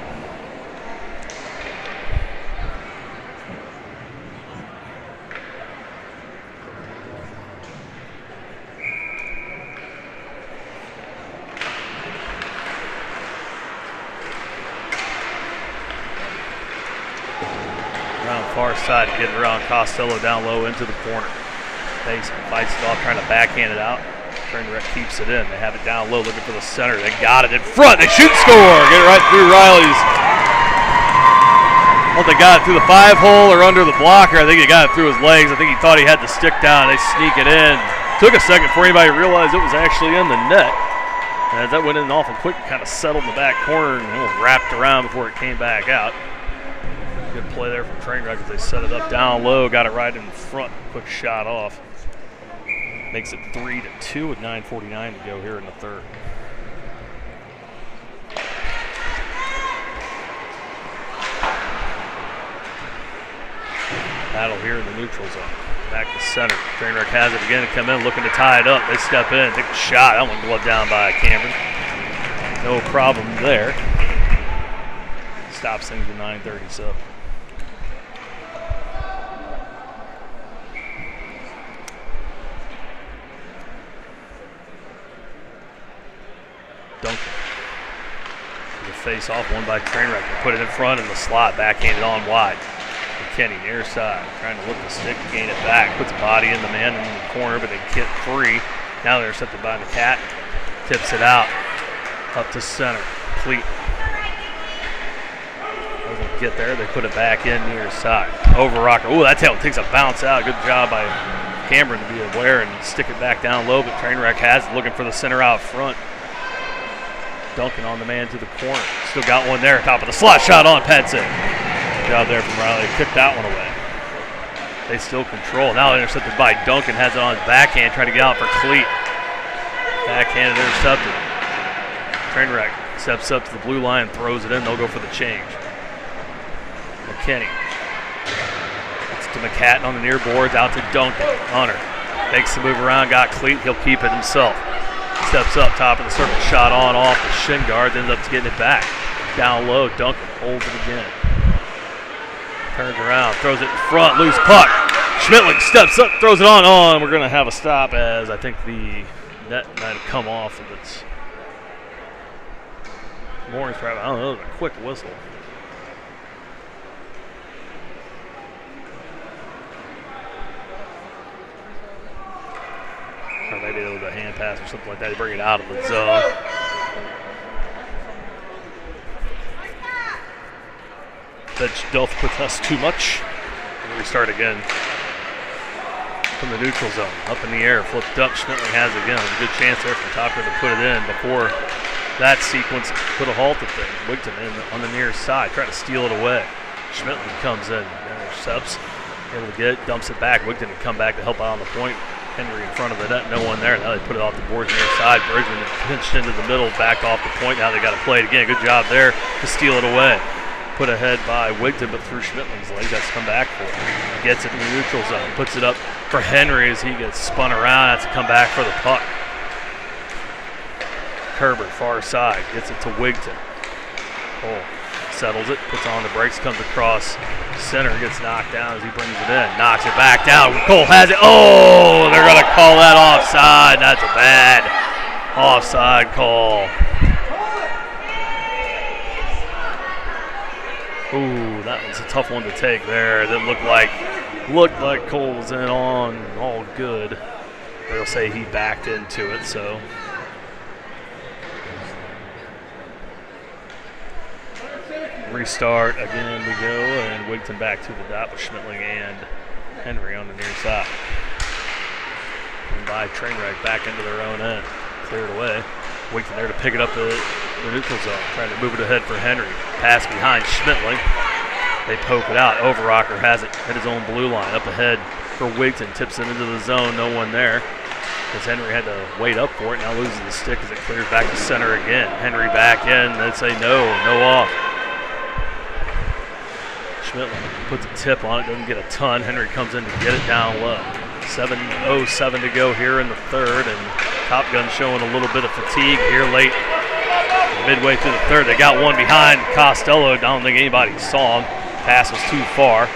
Far side, getting around Costello down low into the corner. Mason fights it off, trying to backhand it out. Trainwreck keeps it in. They have it down low, looking for the center. They got it in front. They shoot, score. Get it right through Riley's. Well, they got it through the 5-hole or under the blocker. I think he got it through his legs. I think he thought he had the stick down. They sneak it in. Took a second before anybody realized it was actually in the net. And that went in awful quick, kind of settled in the back corner and wrapped around before it came back out. Good play there from Trainwreck as they set it up down low, got it right in front, quick shot off. Makes it 3-2 with 9:49 to go here in the third. Battle here in the neutral zone. Back to center. Trainwreck has it again to come in, looking to tie it up. They step in, take a shot. That one gloved down by Cameron. No problem there. Stops things at 9:37. Duncan. The face off, one by Trainwreck. Put it in front in the slot, backhanded on wide. McKinney near side, trying to look the stick to gain it back. Puts a body in the man in the corner, but they get free. Now they're intercepted by the cat. Tips it out. Up to center. Fleet. Doesn't get there. They put it back in near side. Over Rocker. Ooh, that tail takes a bounce out. Good job by Cameron to be aware and stick it back down low, but Trainwreck has it, looking for the center out front. Duncan on the man to the corner. Still got one there, top of the slot, shot on Petzik. Good job there from Riley, kicked that one away. They still control. Now intercepted by Duncan, has it on his backhand, trying to get out for Cleat. Backhand intercepted. Trainwreck steps up to the blue line, throws it in, they'll go for the change. McKinney. It's to McCatton on the near boards, out to Duncan. Hunter Makes the move around, got cleat, he'll keep it himself. Steps up, top of the circle, shot on off the shin guard, ends up getting it back. Down low, Duncan holds it again. Turns around, throws it in front, loose puck. Schmittling steps up, throws it on. We're going to have a stop as I think the net might have come off of its moorings. I don't know, it was a quick whistle. Or maybe it was a hand pass or something like that. They bring it out of the zone. That don't protest too much. And we start again from the neutral zone. Up in the air, flipped up. Schmittling has it again. There's a good chance there from Topper to put it in before that sequence put a halt to things. Wigton in on the near side, trying to steal it away. Schmittling comes in, intercepts, able to get it, dumps it back. Wigton would come back to help out on the point. Henry in front of the net, no one there. Now they put it off the boards near side. Bridgman pinched into the middle, back off the point. Now they got to play it again. Good job there to steal it away. Put ahead by Wigton, but through Schmittling's legs. That's come back for him. Gets it in the neutral zone. Puts it up for Henry as he gets spun around. That's to come back for the puck. Kerber, far side, gets it to Wigton. Cole settles it, puts on the brakes, comes across center, gets knocked down as he brings it in. Knocks it back down. Cole has it. Oh, they're going to call that offside. That's a bad offside call. Ooh, that was a tough one to take there. That looked like Cole was in on all good. They'll say he backed into it, so. Restart again we go, and Wigton back to the dot with Schmittling and Henry on the near side. And by Trainwreck back into their own end. Cleared away. Wigton there to pick it up the neutral zone, trying to move it ahead for Henry. Pass behind Schmittling. They poke it out. Overrocker has it at his own blue line. Up ahead for Wigton. Tips it into the zone. No one there. Because Henry had to wait up for it. Now loses the stick as it clears back to center again. Henry back in. They say no off. Schmittling puts a tip on it. Doesn't get a ton. Henry comes in to get it down low. 7:07 to go here in the third. And Top Gun showing a little bit of fatigue here late. Midway through the third, they got one behind Costello. I don't think anybody saw him. Pass was too far.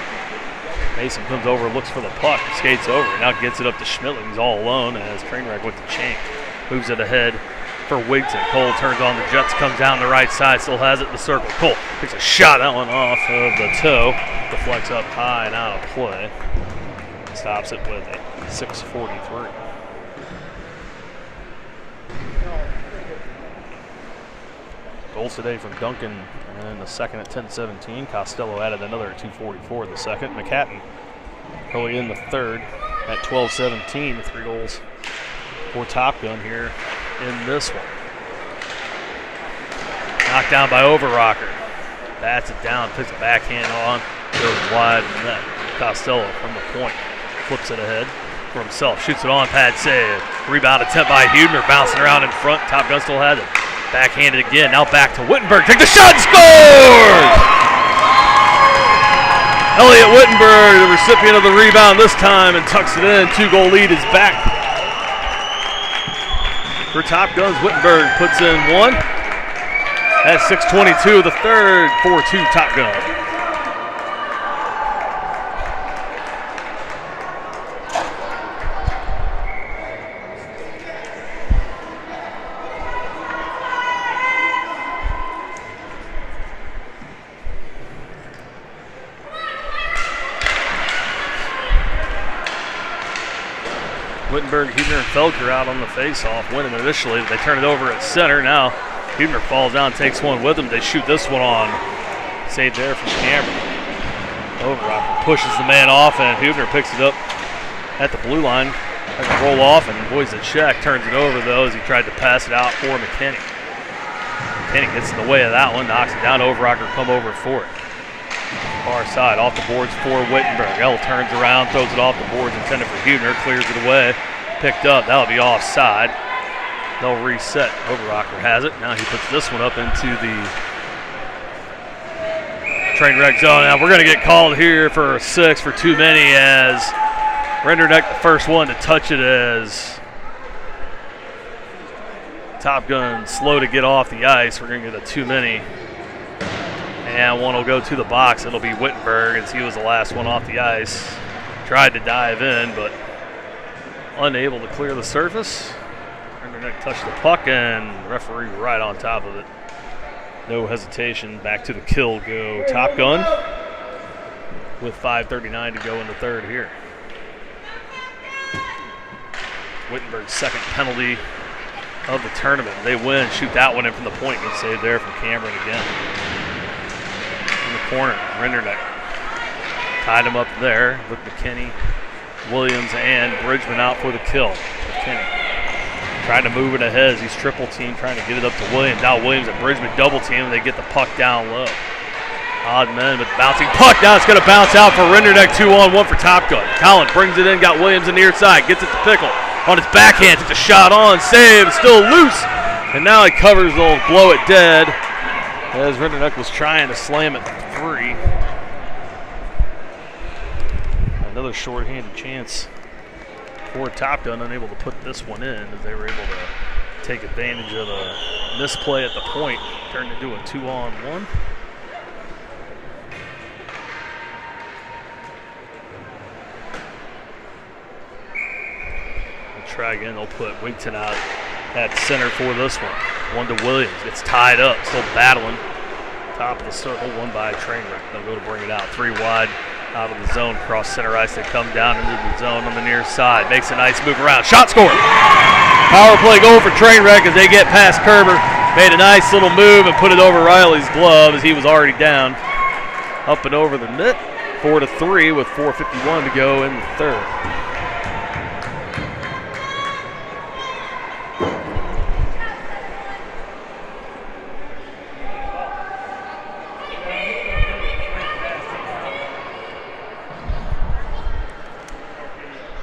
Mason comes over, looks for the puck, skates over, now gets it up to Schmittling. He's all alone as Trainwreck with the change. Moves it ahead for Wigton. Cole turns on the jets, comes down the right side, still has it in the circle. Cole takes a shot, that one off of the toe. Deflects up high and out of play. Stops it with a 6:43. Goals today from Duncan, and then the second at 10:17. Costello added another 2:44 in the second. McCatton early in the third at 12:17. The 3 goals for Top Gun here in this one. Knocked down by Overrocker. Bats it down, puts a backhand on, goes wide of the net. Costello from the point flips it ahead for himself, shoots it on, pad save. Rebound attempt by Hubner, bouncing around in front. Top Gun still has it. Backhanded again, now back to Wittenberg. Take the shot, scores! Elliot Wittenberg, the recipient of the rebound this time, and tucks it in. 2-goal lead is back for Top Guns. Wittenberg puts in one. That's 6:22 of the third, 4-2 Top Gun. Wittenberg, Hubner, and Felker out on the face-off, winning initially. They turn it over at center. Now Hubner falls down, takes one with him. They shoot this one on. Saved there from Cameron. Overrocker pushes the man off, and Hubner picks it up at the blue line. Has to roll off, and boys at check. Turns it over, though, as he tried to pass it out for McKinney. McKinney gets in the way of that one, knocks it down. Overrocker come over for it. Far side, off the boards for Wittenberg. L turns around, throws it off the boards, intended for Hubner, clears it away. Picked up, that'll be offside. They'll reset. Overrocker has it. Now he puts this one up into the Trainwreck zone. Now we're going to get called here for 6 for too many as Renderneck the first one to touch it as Top Gun slow to get off the ice. We're going to get a too many. And one will go to the box. It'll be Wittenberg as he was the last one off the ice. Tried to dive in, but unable to clear the surface. Renderneck touched the puck and referee right on top of it. No hesitation. Back to the kill go Top Gun with 5:39 to go in the third here. Wittenberg's second penalty of the tournament. They win, shoot that one in from the point. Good save there from Cameron again. In the corner, Renderneck tied him up there with McKinney, Williams, and Bridgman out for the kill. McKinney trying to move it ahead as he's triple team, trying to get it up to Williams. Now Williams and Bridgman double team, and they get the puck down low. Odd men with bouncing puck. Now it's going to bounce out for Renderneck. 2-on-1 for Top Gun. Collins brings it in, got Williams on the near side, gets it to Pickle. On his backhand, takes a shot on, save, still loose. And now he covers the old blow it dead as Renderneck was trying to slam it free. Another shorthanded chance for Top Gun, unable to put this one in as they were able to take advantage of a misplay at the point, turned into a 2-on-1. Try again. They'll put Wigton out at center for this one. One to Williams. Gets tied up. Still battling. Top of the circle. One by Trainwreck. They'll go to bring it out. 3 wide out of the zone. Cross center ice. They come down into the zone on the near side. Makes a nice move around. Shot scored. Power play goal for Trainwreck as they get past Kerber. Made a nice little move and put it over Riley's glove as he was already down. Up and over the net. 4-3 with 4:51 to go in the third.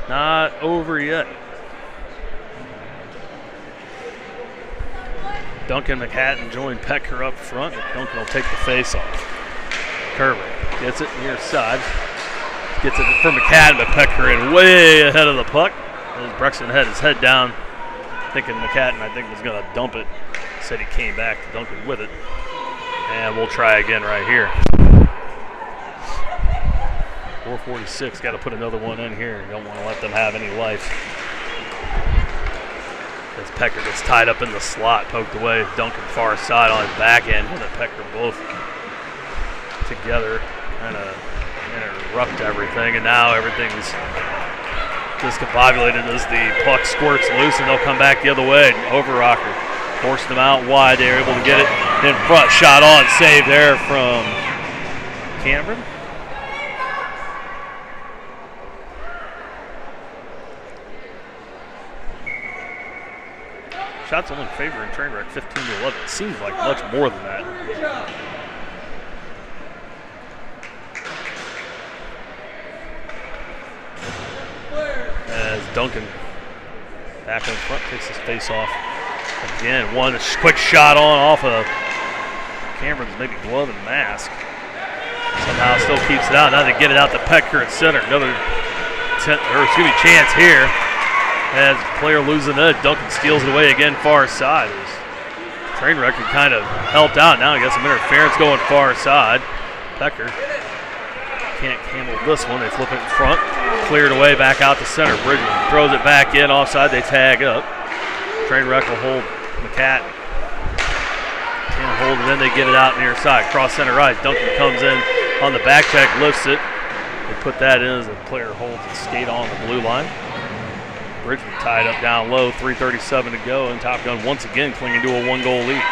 Not over yet. Duncan McHatton joined Pecker up front. Duncan will take the face off. Kerber gets it near side. Gets it from McHatton, but Pecker in way ahead of the puck. As Brexton had his head down, thinking McHatton, I think, was going to dump it. Said he came back to Duncan with it. And we'll try again right here. 4:46, got to put another one in here. You don't want to let them have any life. As Pecker gets tied up in the slot, poked away. Duncan far side on his back end. And Pecker both together kind of interrupt everything. And now everything's discombobulated as the puck squirts loose, and they'll come back the other way. Overrocker forced them out wide. They were able to get it in front. Shot on, save there from Cameron. Shots only favoring Trainwreck 15-11. It seems like much more than that. As Duncan back in front takes his face off again. One quick shot off of Cameron's maybe glove and mask. Somehow still keeps it out. Now they get it out to Pecker at center. Another chance here. As player losing it, Duncan steals it away again far side. Trainwreck had kind of helped out. Now he got some interference going far side. Pecker can't handle this one. They flip it in front. Cleared away back out to center. Bridgman throws it back in offside. They tag up. Trainwreck will hold McHatton. Can't hold it in. They get it out near side. Cross center ice. Duncan comes in on the back check, lifts it. They put that in as the player holds and skate on the blue line. Bridgman tied up down low, 3:37 to go, and Top Gun once again clinging to a 1-goal lead.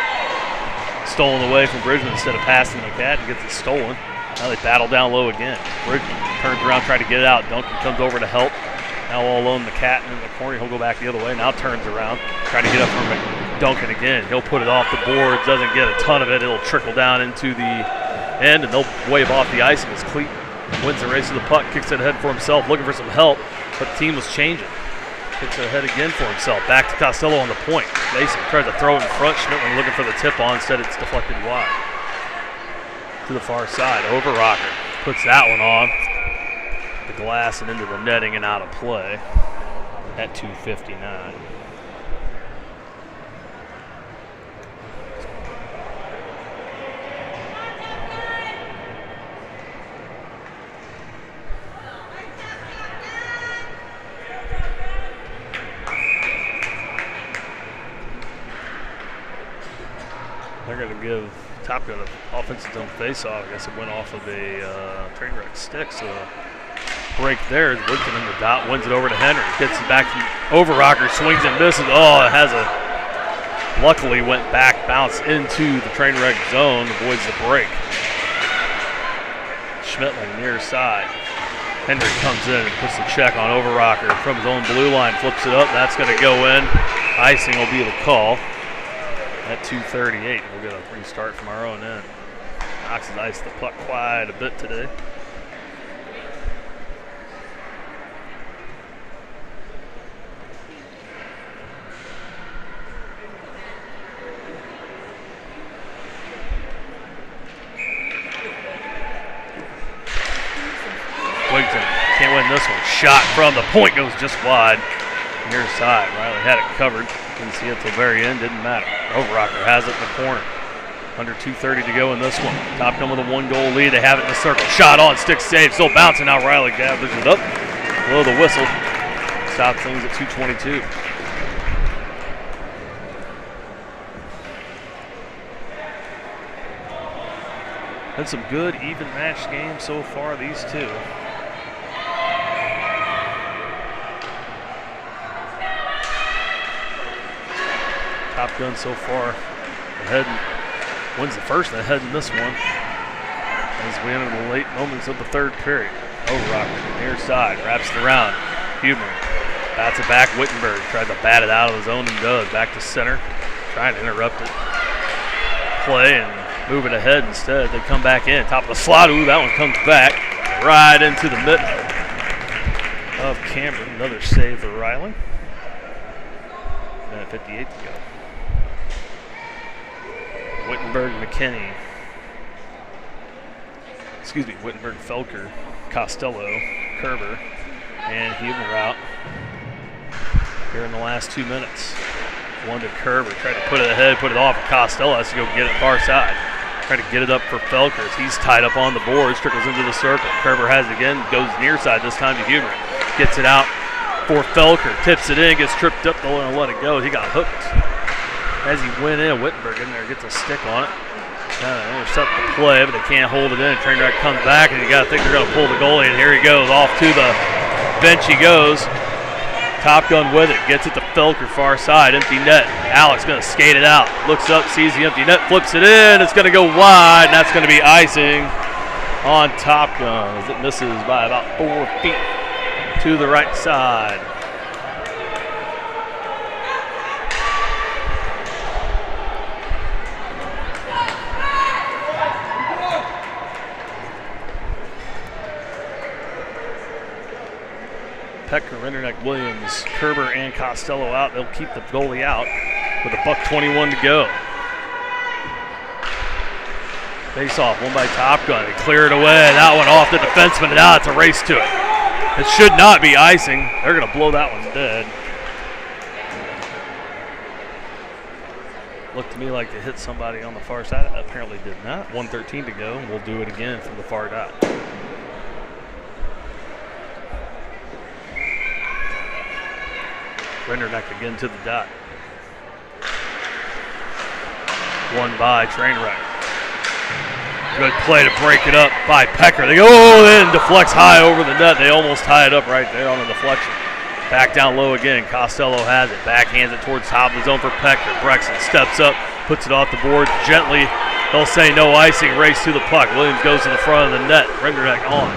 Stolen away from Bridgman instead of passing McHatton, gets it stolen. Now they battle down low again. Bridgman turns around, trying to get it out. Duncan comes over to help. Now all alone, McHatton in the corner. He'll go back the other way. Now turns around, trying to get up from Duncan again. He'll put it off the boards, doesn't get a ton of it. It'll trickle down into the end, and they'll wave off the ice, and as Cleet wins the race to the puck, kicks it ahead for himself, looking for some help, but the team was changing. Kicks it ahead again for himself. Back to Costello on the point. Mason tries to throw it in front. Schmidtman looking for the tip-on. Instead, it's deflected wide. To the far side. Overrocker puts that one on. the glass and into the netting and out of play at 2:59. They're going to give Top Gun an offensive zone face-off. I guess it went off of a Trainwreck stick, so break there. Woodson in the dot, wins it over to Henry. Gets it back from Overrocker, swings and misses. Oh, it has luckily went back, bounced into the Trainwreck zone, avoids the break. Schmittling near side. Henry comes in and puts the check on Overrocker from his own blue line, flips it up. That's going to go in. Icing will be the call. At 2:38, we'll get a restart from our own end. Knox has iced the puck quite a bit today. Wigton can't win this one. Shot from the point goes just wide. Near side. Riley had it covered. Didn't see it till the very end. Didn't matter. Overrocker has it in the corner. Under 2:30 to go in this one. Top Gun with a 1-goal lead. They have it in the circle. Shot on, stick save. Still bouncing out. Riley gathers it up. Below the whistle. Stop things at 2:22. Had some good even match games so far, these two. Top Gun so far ahead, wins the first and ahead in this one as we enter the late moments of the third period. Overrocker near side, wraps it around. Huber bats it back. Wittenberg tries to bat it out of the zone and does. Back to center, trying to interrupt it. Play and move it ahead instead. They come back in. Top of the slot. Ooh, that one comes back right into the mitt of Cameron. Another save for Riley. Minute 58 to go. Wittenberg, McKinney. Excuse me, Wittenberg, Felker, Costello, Kerber, and Huber out here in the last 2 minutes. One to Kerber, tried to put it ahead, put it off. Costello has to go get it far side. Try to get it up for Felker as he's tied up on the boards, trickles into the circle. Kerber has it again, goes near side this time to Huber. Gets it out for Felker, tips it in, gets tripped up, they'll let it go. He got hooked. As he went in, Wittenberg in there gets a stick on it. Kind of intercept the play, but they can't hold it in. Trainwreck comes back, and you got to think they're going to pull the goalie, and here he goes. Off to the bench he goes. Top Gun with it. Gets it to Felker, far side. Empty net. Alex going to skate it out. Looks up, sees the empty net, flips it in. It's going to go wide, and that's going to be icing on Top Gun as it misses by about 4 feet to the right side. Pecker, Renderneck, Williams, Kerber, and Costello out. They'll keep the goalie out with $1:21 to go. Face off, one by Top Gun. They clear it away. That one off the defenseman, and now it's a race to it. It should not be icing. They're going to blow that one dead. Looked to me like they hit somebody on the far side. Apparently did not. 1:13 to go. We'll do it again from the far dot. Renderneck again to the dot. One by Trainwreck. Good play to break it up by Pecker. They go, then deflects high over the net. They almost tie it up right there on the deflection. Back down low again. Costello has it. Backhands it towards top of the zone for Pecker. Brexton steps up, puts it off the board gently. They'll say no icing. Race to the puck. Williams goes to the front of the net. Renderneck on.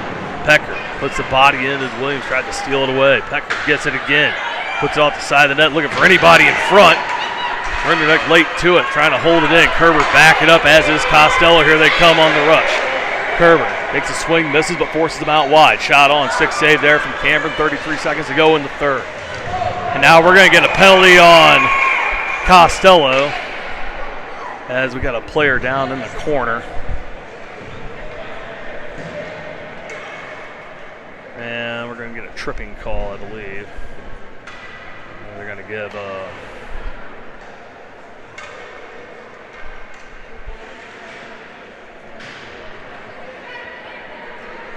Pecker puts the body in as Williams tried to steal it away. Pecker gets it again. Puts it off the side of the net, looking for anybody in front. Renderneck late to it, trying to hold it in. Kerber back it up, as is Costello. Here they come on the rush. Kerber makes a swing, misses, but forces them out wide. Shot on, stick save there from Cameron. 33 seconds to go in the third. And now we're going to get a penalty on Costello as we got a player down in the corner. And we're going to get a tripping call, I believe. They're going to give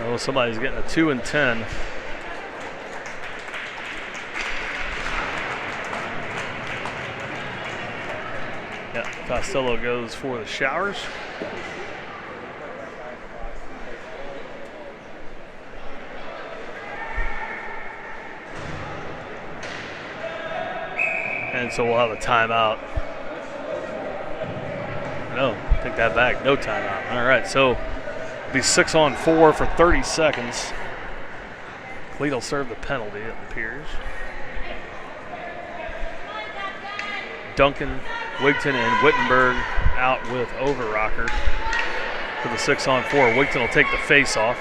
oh, somebody's getting a 2 and 10. Yeah, Costello goes for the showers. And so we'll have a timeout. No, take that back. No timeout. All right, so it'll be 6 on 4 for 30 seconds. Cleat will serve the penalty, it appears. Duncan, Wigton, and Wittenberg out with Overrocker for the 6 on 4. Wigton will take the face off.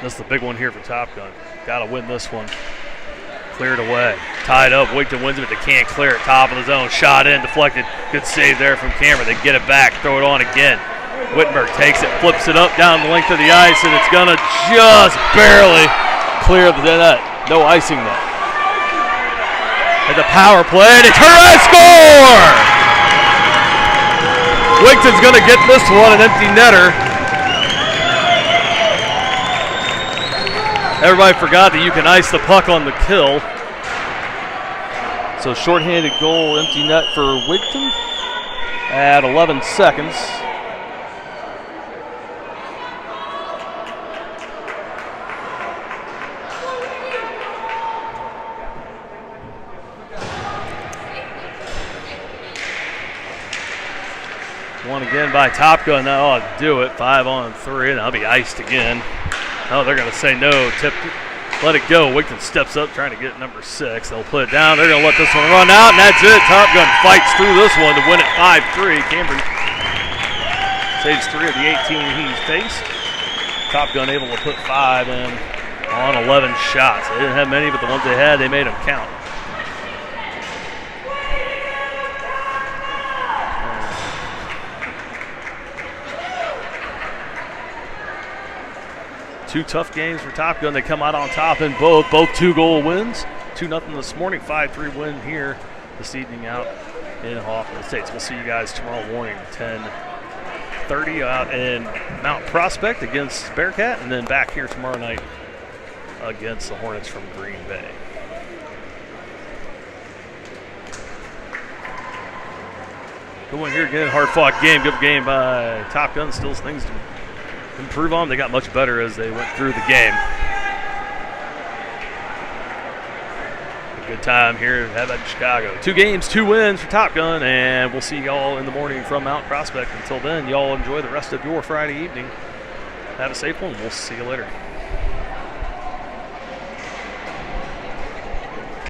This is the big one here for Top Gun. Got to win this one. Cleared away. Tied up. Wigton wins it, but they can't clear it. Top of the zone. Shot in. Deflected. Good save there from Cameron. They get it back. Throw it on again. Wittenberg takes it. Flips it up down the length of the ice, and it's going to just barely clear the net. No icing net. At the power play. It's Herrera score! Wigton's going to get this one, an empty netter. Everybody forgot that you can ice the puck on the kill. So shorthanded goal, empty net for Wigton at 11 seconds. One again by Top Gun. That ought to do it. 5 on 3, and that'll be iced again. Oh, they're going to say no. Tip, let it go. Wigton steps up trying to get number 6. They'll put it down. They're going to let this one run out, and that's it. Top Gun fights through this one to win it 5-3. Cameron saves 3 of the 18 he's faced. Top Gun able to put 5 in on 11 shots. They didn't have many, but the ones they had, they made them count. Two tough games for Top Gun. They come out on top in both 2-goal wins. 2-0 this morning, 5-3 win here this evening out in Hoffman Estates. We'll see you guys tomorrow morning, 10:30 out in Mount Prospect against Bearcat, and then back here tomorrow night against the Hornets from Green Bay. Good one here again, hard-fought game. Good game by Top Gun. Still things to improve on. They got much better as they went through the game. A good time here at Chicago. 2 games, 2 wins for Top Gun, and we'll see y'all in the morning from Mount Prospect. Until then, y'all enjoy the rest of your Friday evening. Have a safe one. We'll see you later.